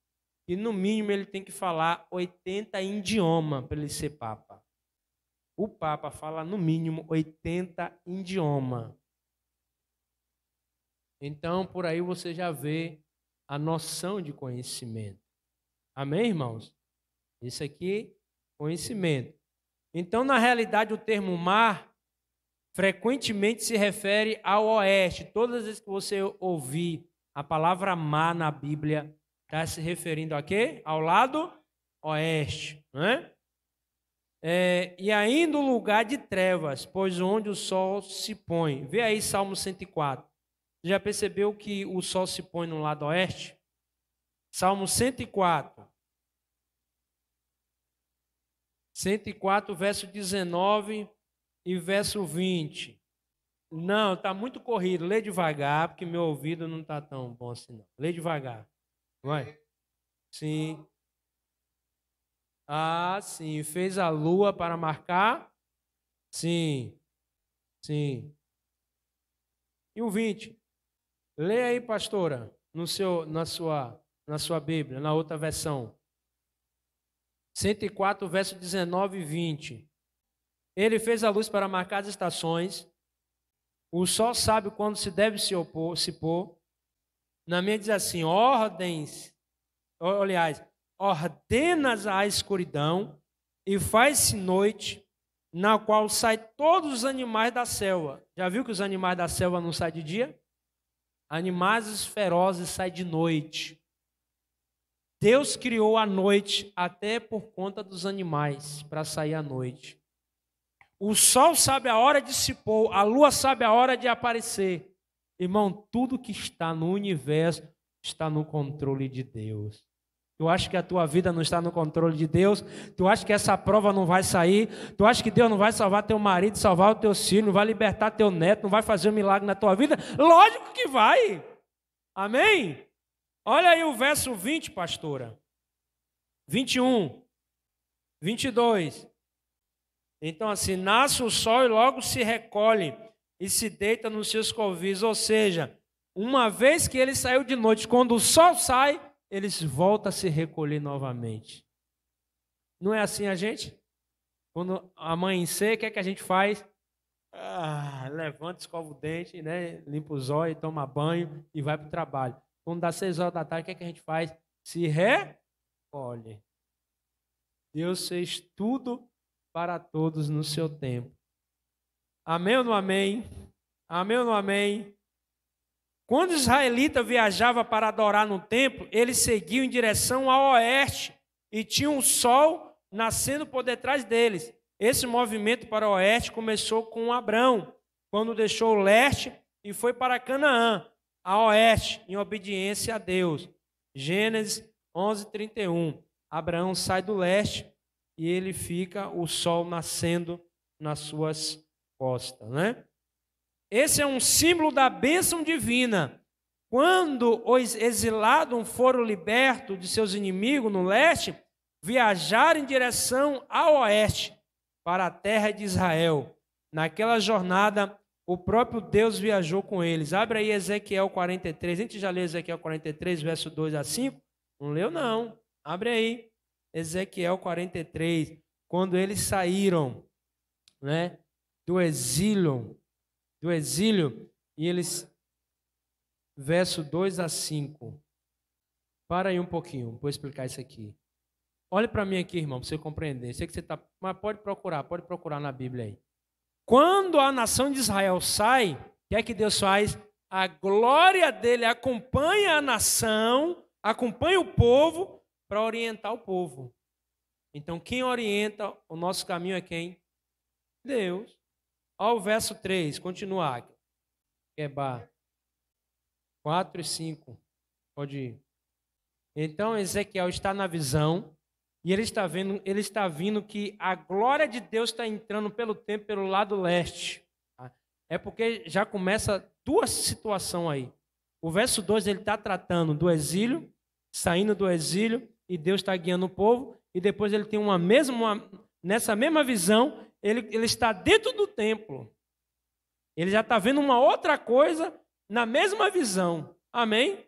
que, no mínimo, ele tem que falar 80 idiomas para ele ser Papa. O Papa fala, no mínimo, 80 idiomas. Então, por aí você já vê a noção de conhecimento. Amém, irmãos? Isso aqui, conhecimento. Então, na realidade, o termo mar frequentemente se refere ao oeste. Todas as vezes que você ouvir a palavra mar na Bíblia, está se referindo a quê? Ao lado oeste. Né? E ainda o lugar de trevas, pois onde o sol se põe. Vê aí Salmo 104. Já percebeu que o sol se põe no lado oeste? Salmo 104. 104, verso 19 e verso 20. Não, está muito corrido. Lê devagar, porque meu ouvido não está tão bom assim, não. Lê devagar. Vai. Sim. Ah, sim. Fez a lua para marcar? Sim. Sim. E o 20? Lê aí, pastora, na sua Bíblia, na outra versão. 104, verso 19 e 20. Ele fez a luz para marcar as estações. O sol sabe quando se deve se pôr. Na minha diz assim, ordenas a escuridão e faz-se noite, na qual saem todos os animais da selva. Já viu que os animais da selva não saem de dia? Animais ferozes saem de noite. Deus criou a noite até por conta dos animais, para sair à noite. O sol sabe a hora de se pôr, a lua sabe a hora de aparecer. Irmão, tudo que está no universo está no controle de Deus. Tu acha que a tua vida não está no controle de Deus? Tu acha que essa prova não vai sair? Tu acha que Deus não vai salvar teu marido, salvar o teu filho, não vai libertar teu neto, não vai fazer um milagre na tua vida? Lógico que vai. Amém? Olha aí o verso 20, pastora. 21, 22. Então assim, nasce o sol e logo se recolhe e se deita nos seus covis. Ou seja, uma vez que ele saiu de noite, quando o sol sai, eles voltam a se recolher novamente. Não é assim a gente? Quando amanhecer, o que é que a gente faz? Levanta, escova o dente, né? Limpa os olhos, toma banho e vai para o trabalho. Quando dá 6 horas da tarde, o que é que a gente faz? Se recolhe. Deus fez tudo para todos no seu tempo. Amém ou não amém? Amém ou não amém? Quando os israelitas viajavam para adorar no templo, eles seguiam em direção ao oeste e tinham o sol nascendo por detrás deles. Esse movimento para o oeste começou com Abrão, quando deixou o leste e foi para Canaã, a oeste, em obediência a Deus. Gênesis 11:31. Abraão sai do leste e ele fica o sol nascendo nas suas costas, né? Esse é um símbolo da bênção divina. Quando os exilados foram libertos de seus inimigos no leste, viajaram em direção ao oeste, para a terra de Israel. Naquela jornada, o próprio Deus viajou com eles. Abre aí Ezequiel 43. A gente já leu Ezequiel 43, verso 2 a 5? Não leu, não. Abre aí. Ezequiel 43. Quando eles saíram, né, do exílio, e eles... Verso 2 a 5. Para aí um pouquinho, vou explicar isso aqui. Olhe para mim aqui, irmão, para você compreender. Sei que você está... Mas pode procurar na Bíblia aí. Quando a nação de Israel sai, o que é que Deus faz? A glória dele acompanha a nação, acompanha o povo para orientar o povo. Então, quem orienta o nosso caminho é quem? Deus. Olha o verso 3, continua aqui. Quebar. 4 e 5. Pode ir. Então, Ezequiel está na visão e ele está vendo que a glória de Deus está entrando pelo templo, pelo lado leste. É porque já começa duas situações aí. O verso 2, ele está tratando do exílio, saindo do exílio, e Deus está guiando o povo. E depois ele tem nessa mesma visão, ele está dentro do templo. Ele já está vendo uma outra coisa na mesma visão. Amém?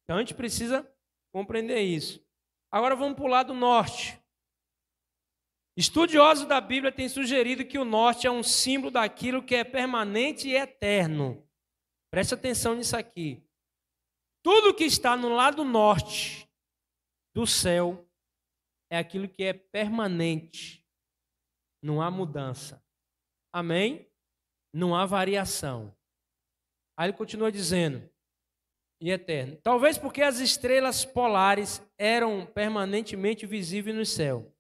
Então a gente precisa compreender isso. Agora vamos para o lado norte. Estudiosos da Bíblia têm sugerido que o norte é um símbolo daquilo que é permanente e eterno. Preste atenção nisso aqui. Tudo que está no lado norte do céu é aquilo que é permanente. Não há mudança. Amém? Não há variação. Aí ele continua dizendo, e eterno. Talvez porque as estrelas polares eram permanentemente visíveis no céu.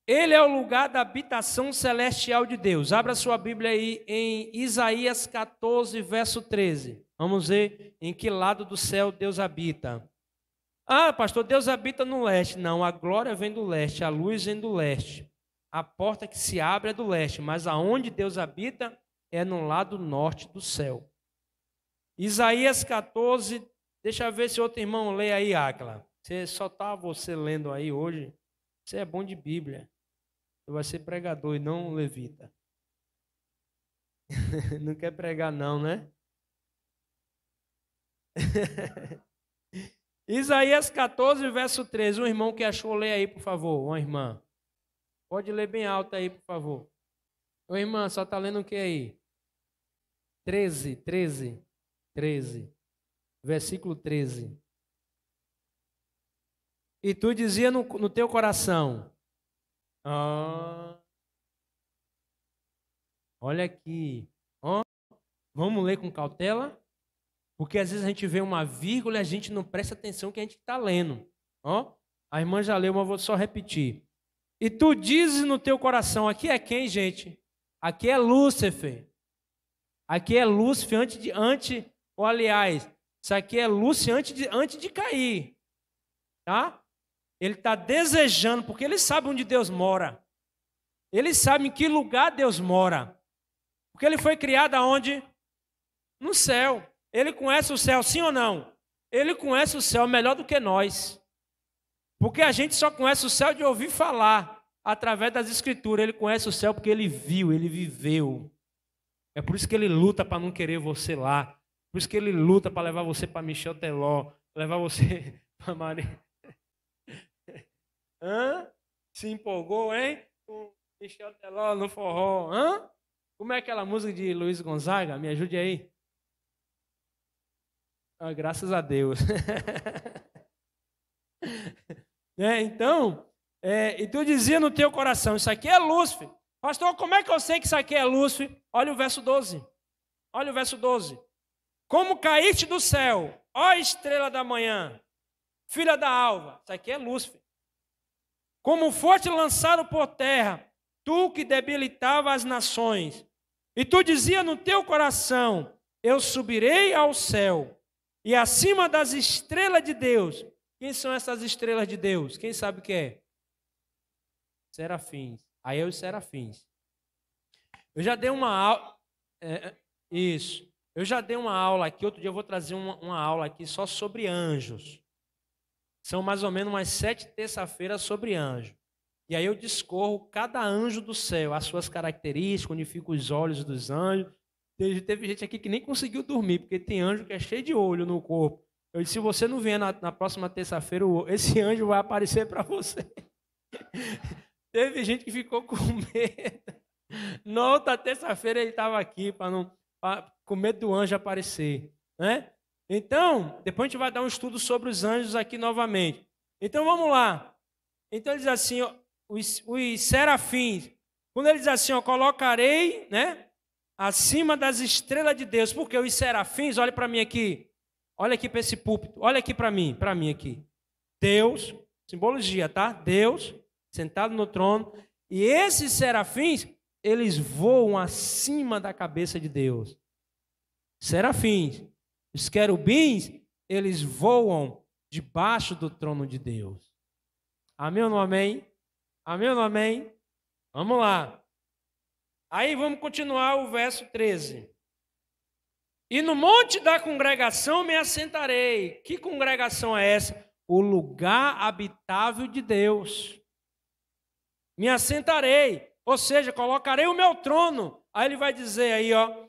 Ele é o lugar da habitação celestial de Deus. Abra sua Bíblia aí em Isaías 14, verso 13. Vamos ver em que lado do céu Deus habita. Ah, pastor, Deus habita no leste. Não, a glória vem do leste, a luz vem do leste. A porta que se abre é do leste, mas aonde Deus habita é no lado norte do céu. Isaías 14, deixa eu ver se outro irmão lê aí, Áquila. Só está você lendo aí hoje. Você é bom de Bíblia. Você vai ser pregador e não levita. Não quer pregar não, né? Isaías 14, verso 13. Um irmão que achou, lê aí, por favor. Uma irmã. Pode ler bem alto aí, por favor. Ô, irmã, só está lendo o que aí? 13. Versículo 13. E tu dizia no teu coração. Olha aqui. Vamos ler com cautela? Porque às vezes a gente vê uma vírgula e a gente não presta atenção no que a gente está lendo. A irmã já leu, mas vou só repetir. E tu dizes no teu coração. Aqui é quem, gente? Aqui é Lúcifer. Aqui é Lúcifer aliás, isso aqui é Lúcifer antes de cair. Tá? Ele está desejando, porque ele sabe onde Deus mora. Ele sabe em que lugar Deus mora. Porque ele foi criado aonde? No céu. Ele conhece o céu, sim ou não? Ele conhece o céu melhor do que nós. Porque a gente só conhece o céu de ouvir falar, através das escrituras. Ele conhece o céu porque ele viu, ele viveu. É por isso que ele luta para não querer você lá. Por isso que ele luta para levar você para Michel Teló, levar você para Maria. Se empolgou, hein? Com Michel Teló no forró. Como é aquela música de Luiz Gonzaga? Me ajude aí. Graças a Deus. Então, e tu dizia no teu coração, isso aqui é Lúcifer. Pastor, como é que eu sei que isso aqui é Lúcifer? Olha o verso 12. Olha o verso 12. Como caíste do céu, ó estrela da manhã, filha da alva. Isso aqui é Lúcifer. Como foste lançado por terra, tu que debilitava as nações. E tu dizia no teu coração, eu subirei ao céu, e acima das estrelas de Deus. Quem são essas estrelas de Deus? Quem sabe o que é? Serafins. Aí é os serafins. Eu já dei uma aula. Isso. Eu já dei uma aula aqui, outro dia eu vou trazer uma aula aqui só sobre anjos. São mais ou menos umas 7 terça-feiras sobre anjos. E aí eu discorro cada anjo do céu, as suas características, onde ficam os olhos dos anjos. Teve gente aqui que nem conseguiu dormir, porque tem anjo que é cheio de olho no corpo. Eu disse, se você não vier na próxima terça-feira, esse anjo vai aparecer para você. Teve gente que ficou com medo. Na outra terça-feira ele estava aqui com medo do anjo aparecer, né? Então, depois a gente vai dar um estudo sobre os anjos aqui novamente. Então, vamos lá. Então, ele diz assim, ó, os serafins, quando ele diz assim, ó, colocarei, né, acima das estrelas de Deus, porque os serafins, olha para mim aqui, olha aqui para esse púlpito, olha aqui para mim aqui. Deus, simbologia, tá? Deus, sentado no trono, e esses serafins, eles voam acima da cabeça de Deus. Serafins, os querubins, eles voam debaixo do trono de Deus. Amém ou não amém? Amém ou não amém? Vamos lá. Aí vamos continuar o verso 13. E no monte da congregação me assentarei. Que congregação é essa? O lugar habitável de Deus. Me assentarei, ou seja, colocarei o meu trono. Aí ele vai dizer aí, ó,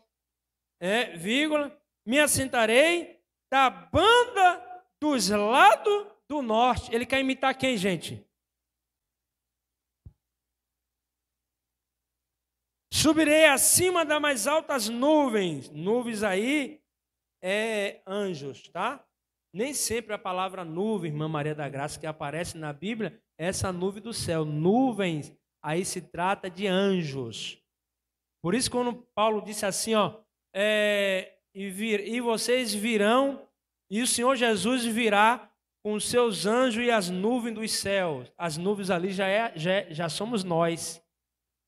vírgula, me assentarei da banda dos lados do norte. Ele quer imitar quem, gente? Subirei acima das mais altas nuvens. Nuvens aí é anjos, tá? Nem sempre a palavra nuvem, irmã Maria da Graça, que aparece na Bíblia, é essa nuvem do céu. Nuvens, aí se trata de anjos. Por isso, quando Paulo disse assim, ó, e vocês virão, e o Senhor Jesus virá com os seus anjos e as nuvens dos céus. As nuvens ali já somos nós.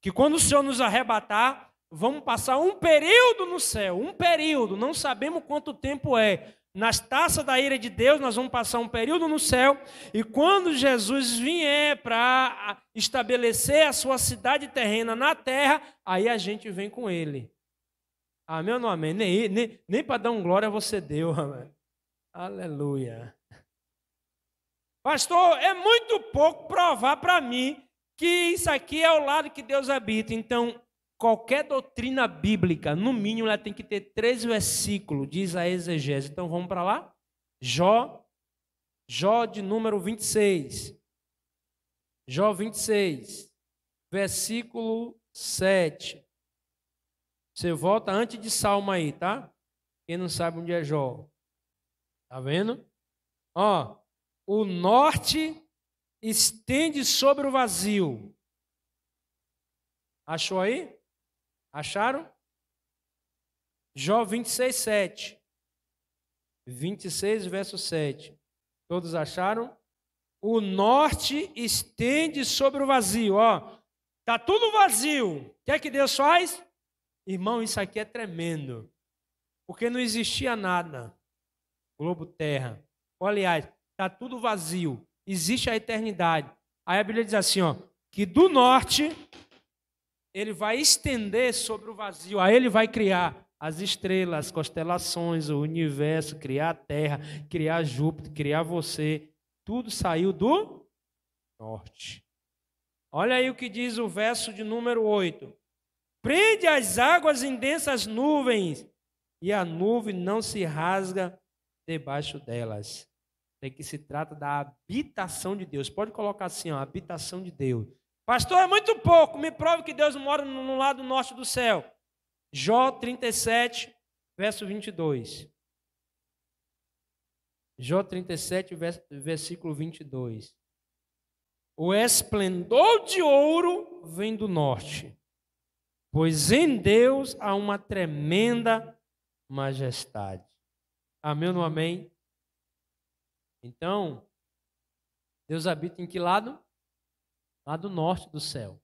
Que quando o Senhor nos arrebatar, vamos passar um período no céu, um período, não sabemos quanto tempo é. Nas taças da ira de Deus, nós vamos passar um período no céu, e quando Jesus vier para estabelecer a sua cidade terrena na terra, aí a gente vem com ele. Amém ou não amém? Nem para dar um glória você deu, amém. Aleluia. Pastor, é muito pouco provar para mim que isso aqui é o lado que Deus habita. Então, qualquer doutrina bíblica, no mínimo, ela tem que ter 3 versículos, diz a exegese. Então, vamos para lá? Jó de número 26. Jó 26, versículo 7. Você volta antes de Salmo aí, tá? Quem não sabe onde é Jó. Tá vendo? Ó, o norte estende sobre o vazio. Achou aí? Acharam? Jó 26, 7. 26, verso 7. Todos acharam? O norte estende sobre o vazio. Ó, tá tudo vazio. O que é que Deus faz? Irmão, isso aqui é tremendo. Porque não existia nada. Globo terra. Ou, aliás, tá tudo vazio. Existe a eternidade. Aí a Bíblia diz assim, ó, que do norte ele vai estender sobre o vazio. Aí ele vai criar as estrelas, as constelações, o universo, criar a terra, criar Júpiter, criar você. Tudo saiu do norte. Olha aí o que diz o verso de número 8. Prende as águas em densas nuvens, e a nuvem não se rasga debaixo delas. É que se trata da habitação de Deus. Pode colocar assim, ó, habitação de Deus. Pastor, é muito pouco. Me prove que Deus mora no lado norte do céu. Jó 37, verso 22. Jó 37, versículo 22. O esplendor de ouro vem do norte, pois em Deus há uma tremenda majestade. Amém ou não amém? Então, Deus habita em que lado? Lado norte do céu.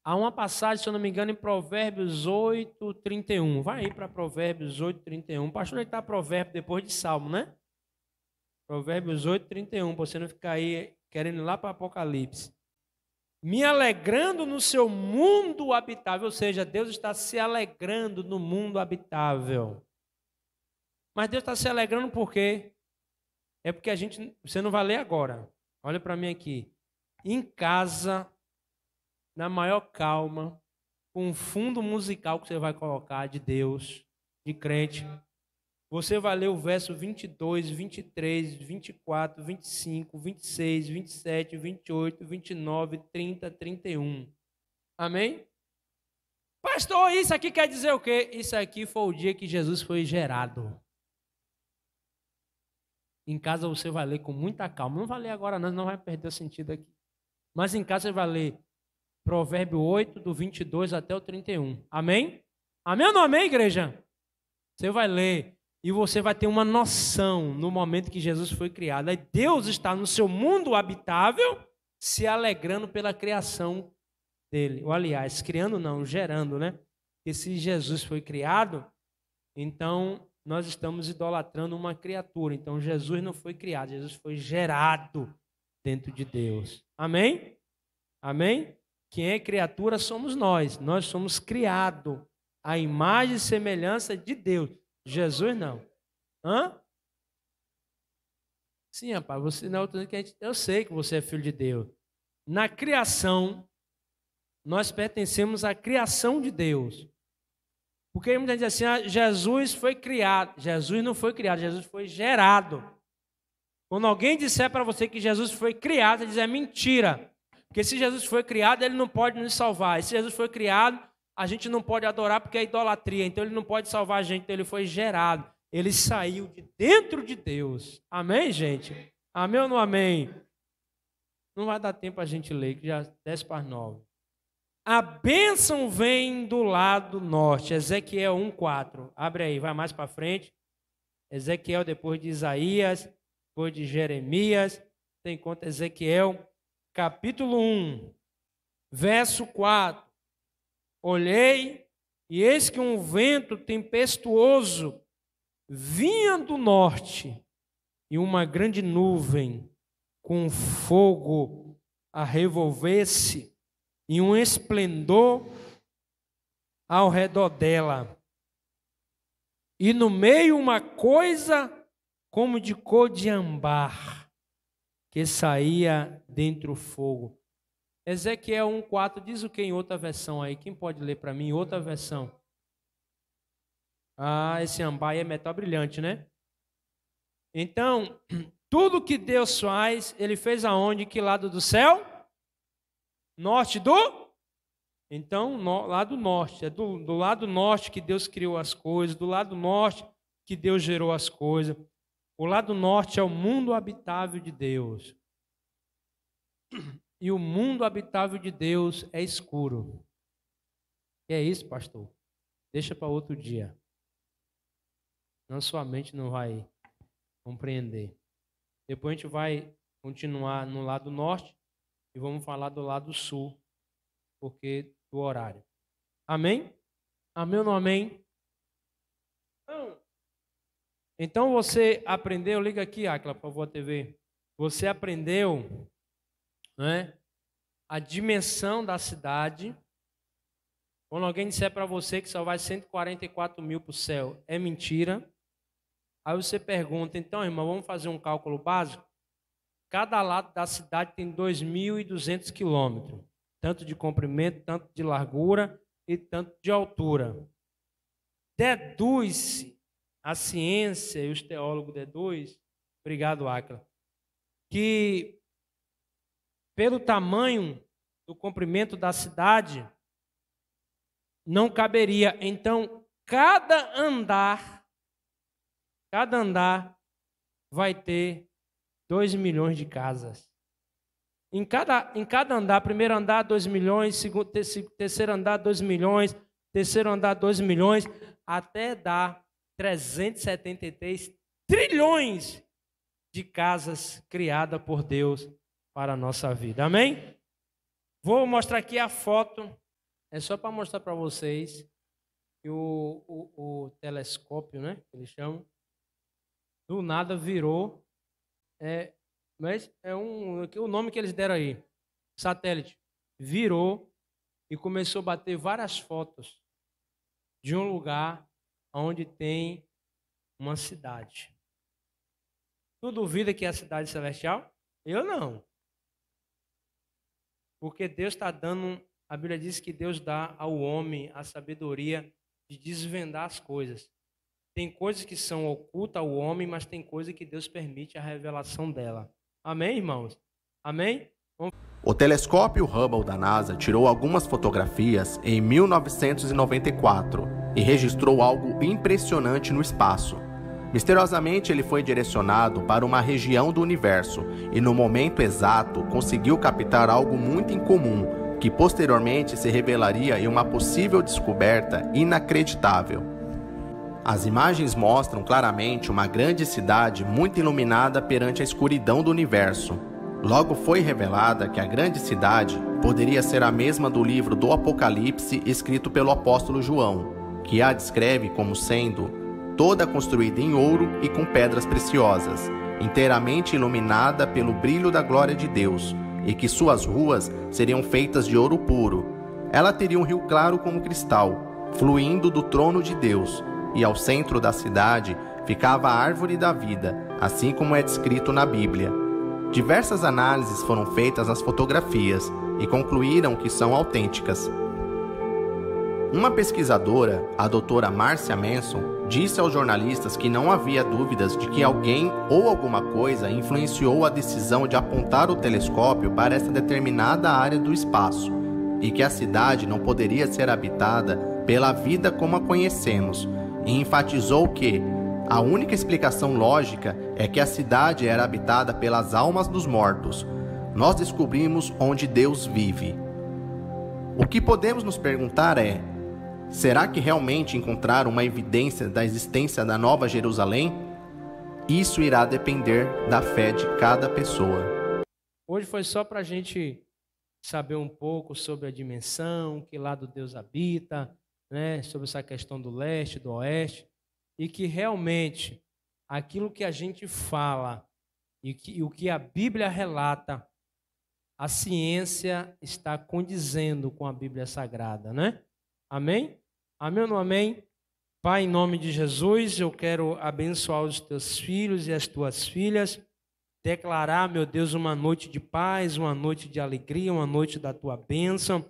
Há uma passagem, se eu não me engano, em Provérbios 8, 31. Vai aí para Provérbios 8, 31. O pastor está Provérbio depois de Salmo, né? Provérbios 8, 31, para você não ficar aí querendo ir lá para Apocalipse. me alegrando no seu mundo habitável. Ou seja, Deus está se alegrando no mundo habitável. Mas Deus está se alegrando por quê? É porque você não vai ler agora. Olha para mim aqui. Em casa, na maior calma, com um fundo musical que você vai colocar de Deus, de crente, você vai ler o verso 22, 23, 24, 25, 26, 27, 28, 29, 30, 31. Amém? Pastor, isso aqui quer dizer o quê? Isso aqui foi o dia que Jesus foi gerado. Em casa você vai ler com muita calma. Não vai ler agora não vai perder o sentido aqui. Mas em casa você vai ler Provérbio 8, do 22 até o 31. Amém? Amém ou não amém, igreja? Você vai ler e você vai ter uma noção no momento que Jesus foi criado. Aí Deus está no seu mundo habitável se alegrando pela criação dele. Ou aliás, criando não, gerando, né? Porque se Jesus foi criado, então nós estamos idolatrando uma criatura. Então Jesus não foi criado, Jesus foi gerado dentro de Deus. Amém? Amém? Quem é criatura somos nós. Nós somos criados à imagem e semelhança de Deus. Jesus não. Hã? Sim, rapaz, você não, eu sei que você é filho de Deus. Na criação, nós pertencemos à criação de Deus. Porque muita gente diz assim, Jesus foi criado. Jesus não foi criado, Jesus foi gerado. Quando alguém disser para você que Jesus foi criado, você diz, é mentira. Porque se Jesus foi criado, ele não pode nos salvar. E se Jesus foi criado, a gente não pode adorar porque é idolatria. Então ele não pode salvar a gente, então ele foi gerado. Ele saiu de dentro de Deus. Amém, gente? Amém ou não amém? Não vai dar tempo a gente ler, que já desce para as 9. A bênção vem do lado norte. Ezequiel 1:4. Abre aí, vai mais para frente. Ezequiel depois de Isaías, depois de Jeremias. Tem conta Ezequiel, capítulo 1, verso 4. Olhei, e eis que um vento tempestuoso vinha do norte, e uma grande nuvem com fogo a revolver-se, e um esplendor ao redor dela. E no meio uma coisa como de cor de âmbar, que saía dentre o fogo. Ezequiel 1:4 diz o que em outra versão aí? Quem pode ler para mim outra versão? Esse âmbar é metal brilhante, né? Então, tudo que Deus faz, Ele fez aonde? Que lado do céu? Norte do? Então, lado norte. É do lado norte que Deus criou as coisas, do lado norte que Deus gerou as coisas. O lado norte é o mundo habitável de Deus. E o mundo habitável de Deus é escuro. Que é isso, pastor? Deixa para outro dia. Não, sua mente não vai compreender. Depois a gente vai continuar no lado norte e vamos falar do lado sul, porque do horário. Amém? Amém ou não amém? Então você aprendeu, liga aqui, Áquila, por favor, a TV. Você aprendeu, né, a dimensão da cidade. Quando alguém disser para você que só vai 144 mil para o céu, é mentira. Aí você pergunta, então, irmão, vamos fazer um cálculo básico? Cada lado da cidade tem 2.200 quilômetros, tanto de comprimento, tanto de largura e tanto de altura. Deduz-se, a ciência e os teólogos deduzem, obrigado, Áquila, que pelo tamanho do comprimento da cidade, não caberia. Então, cada andar vai ter 2 milhões de casas. Em cada andar, primeiro andar, 2 milhões, segundo, terceiro andar, 2 milhões, terceiro andar, 2 milhões, até dar 373 trilhões de casas criadas por Deus para a nossa vida. Amém? Vou mostrar aqui a foto. É só para mostrar para vocês que o telescópio, né, que eles chamam, do nada virou, mas é o nome que eles deram aí, satélite, virou e começou a bater várias fotos de um lugar onde tem uma cidade. Tu duvida que é a cidade celestial? Eu não. Porque Deus está dando, a Bíblia diz que Deus dá ao homem a sabedoria de desvendar as coisas. Tem coisas que são ocultas ao homem, mas tem coisas que Deus permite a revelação dela. Amém, irmãos? Amém? O telescópio Hubble da NASA tirou algumas fotografias em 1994 e registrou algo impressionante no espaço. Misteriosamente, ele foi direcionado para uma região do universo e, no momento exato, conseguiu captar algo muito incomum, que posteriormente se revelaria em uma possível descoberta inacreditável. As imagens mostram claramente uma grande cidade muito iluminada perante a escuridão do universo. Logo foi revelada que a grande cidade poderia ser a mesma do livro do Apocalipse escrito pelo apóstolo João, que a descreve como sendo toda construída em ouro e com pedras preciosas, inteiramente iluminada pelo brilho da glória de Deus, e que suas ruas seriam feitas de ouro puro. Ela teria um rio claro como cristal, fluindo do trono de Deus, e ao centro da cidade ficava a árvore da vida, assim como é descrito na Bíblia. Diversas análises foram feitas nas fotografias e concluíram que são autênticas. Uma pesquisadora, a doutora Marcia Manson, disse aos jornalistas que não havia dúvidas de que alguém ou alguma coisa influenciou a decisão de apontar o telescópio para essa determinada área do espaço, e que a cidade não poderia ser habitada pela vida como a conhecemos, e enfatizou que a única explicação lógica é que a cidade era habitada pelas almas dos mortos. Nós descobrimos onde Deus vive. O que podemos nos perguntar é: será que realmente encontraram uma evidência da existência da Nova Jerusalém? Isso irá depender da fé de cada pessoa. Hoje foi só para a gente saber um pouco sobre a dimensão, que lado Deus habita, né? Sobre essa questão do leste, do oeste, e que realmente aquilo que a gente fala e o que a Bíblia relata, a ciência está condizendo com a Bíblia Sagrada, né? Amém? Amém ou não amém? Pai, em nome de Jesus, eu quero abençoar os teus filhos e as tuas filhas, declarar, meu Deus, uma noite de paz, uma noite de alegria, uma noite da tua bênção.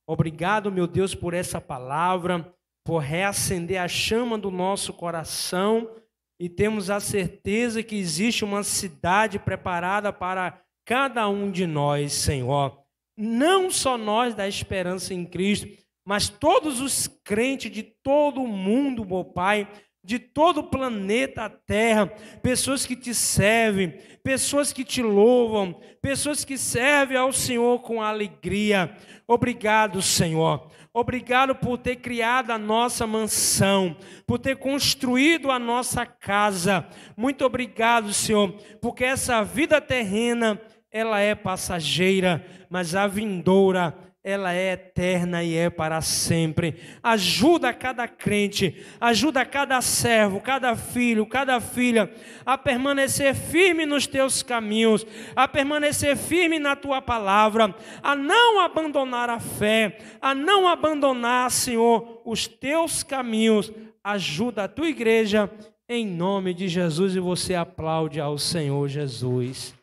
Obrigado, meu Deus, por essa palavra, por reacender a chama do nosso coração, e temos a certeza que existe uma cidade preparada para cada um de nós, Senhor. Não só nós da esperança em Cristo, mas todos os crentes de todo o mundo, meu Pai, de todo o planeta Terra, pessoas que te servem, pessoas que te louvam, pessoas que servem ao Senhor com alegria. Obrigado, Senhor. Obrigado por ter criado a nossa mansão, por ter construído a nossa casa. Muito obrigado, Senhor, porque essa vida terrena, ela é passageira, mas a vindoura, ela é eterna e é para sempre. Ajuda cada crente, ajuda cada servo, cada filho, cada filha a permanecer firme nos teus caminhos, a permanecer firme na tua palavra, a não abandonar a fé, a não abandonar, Senhor, os teus caminhos. Ajuda a tua igreja em nome de Jesus, e você aplaude ao Senhor Jesus.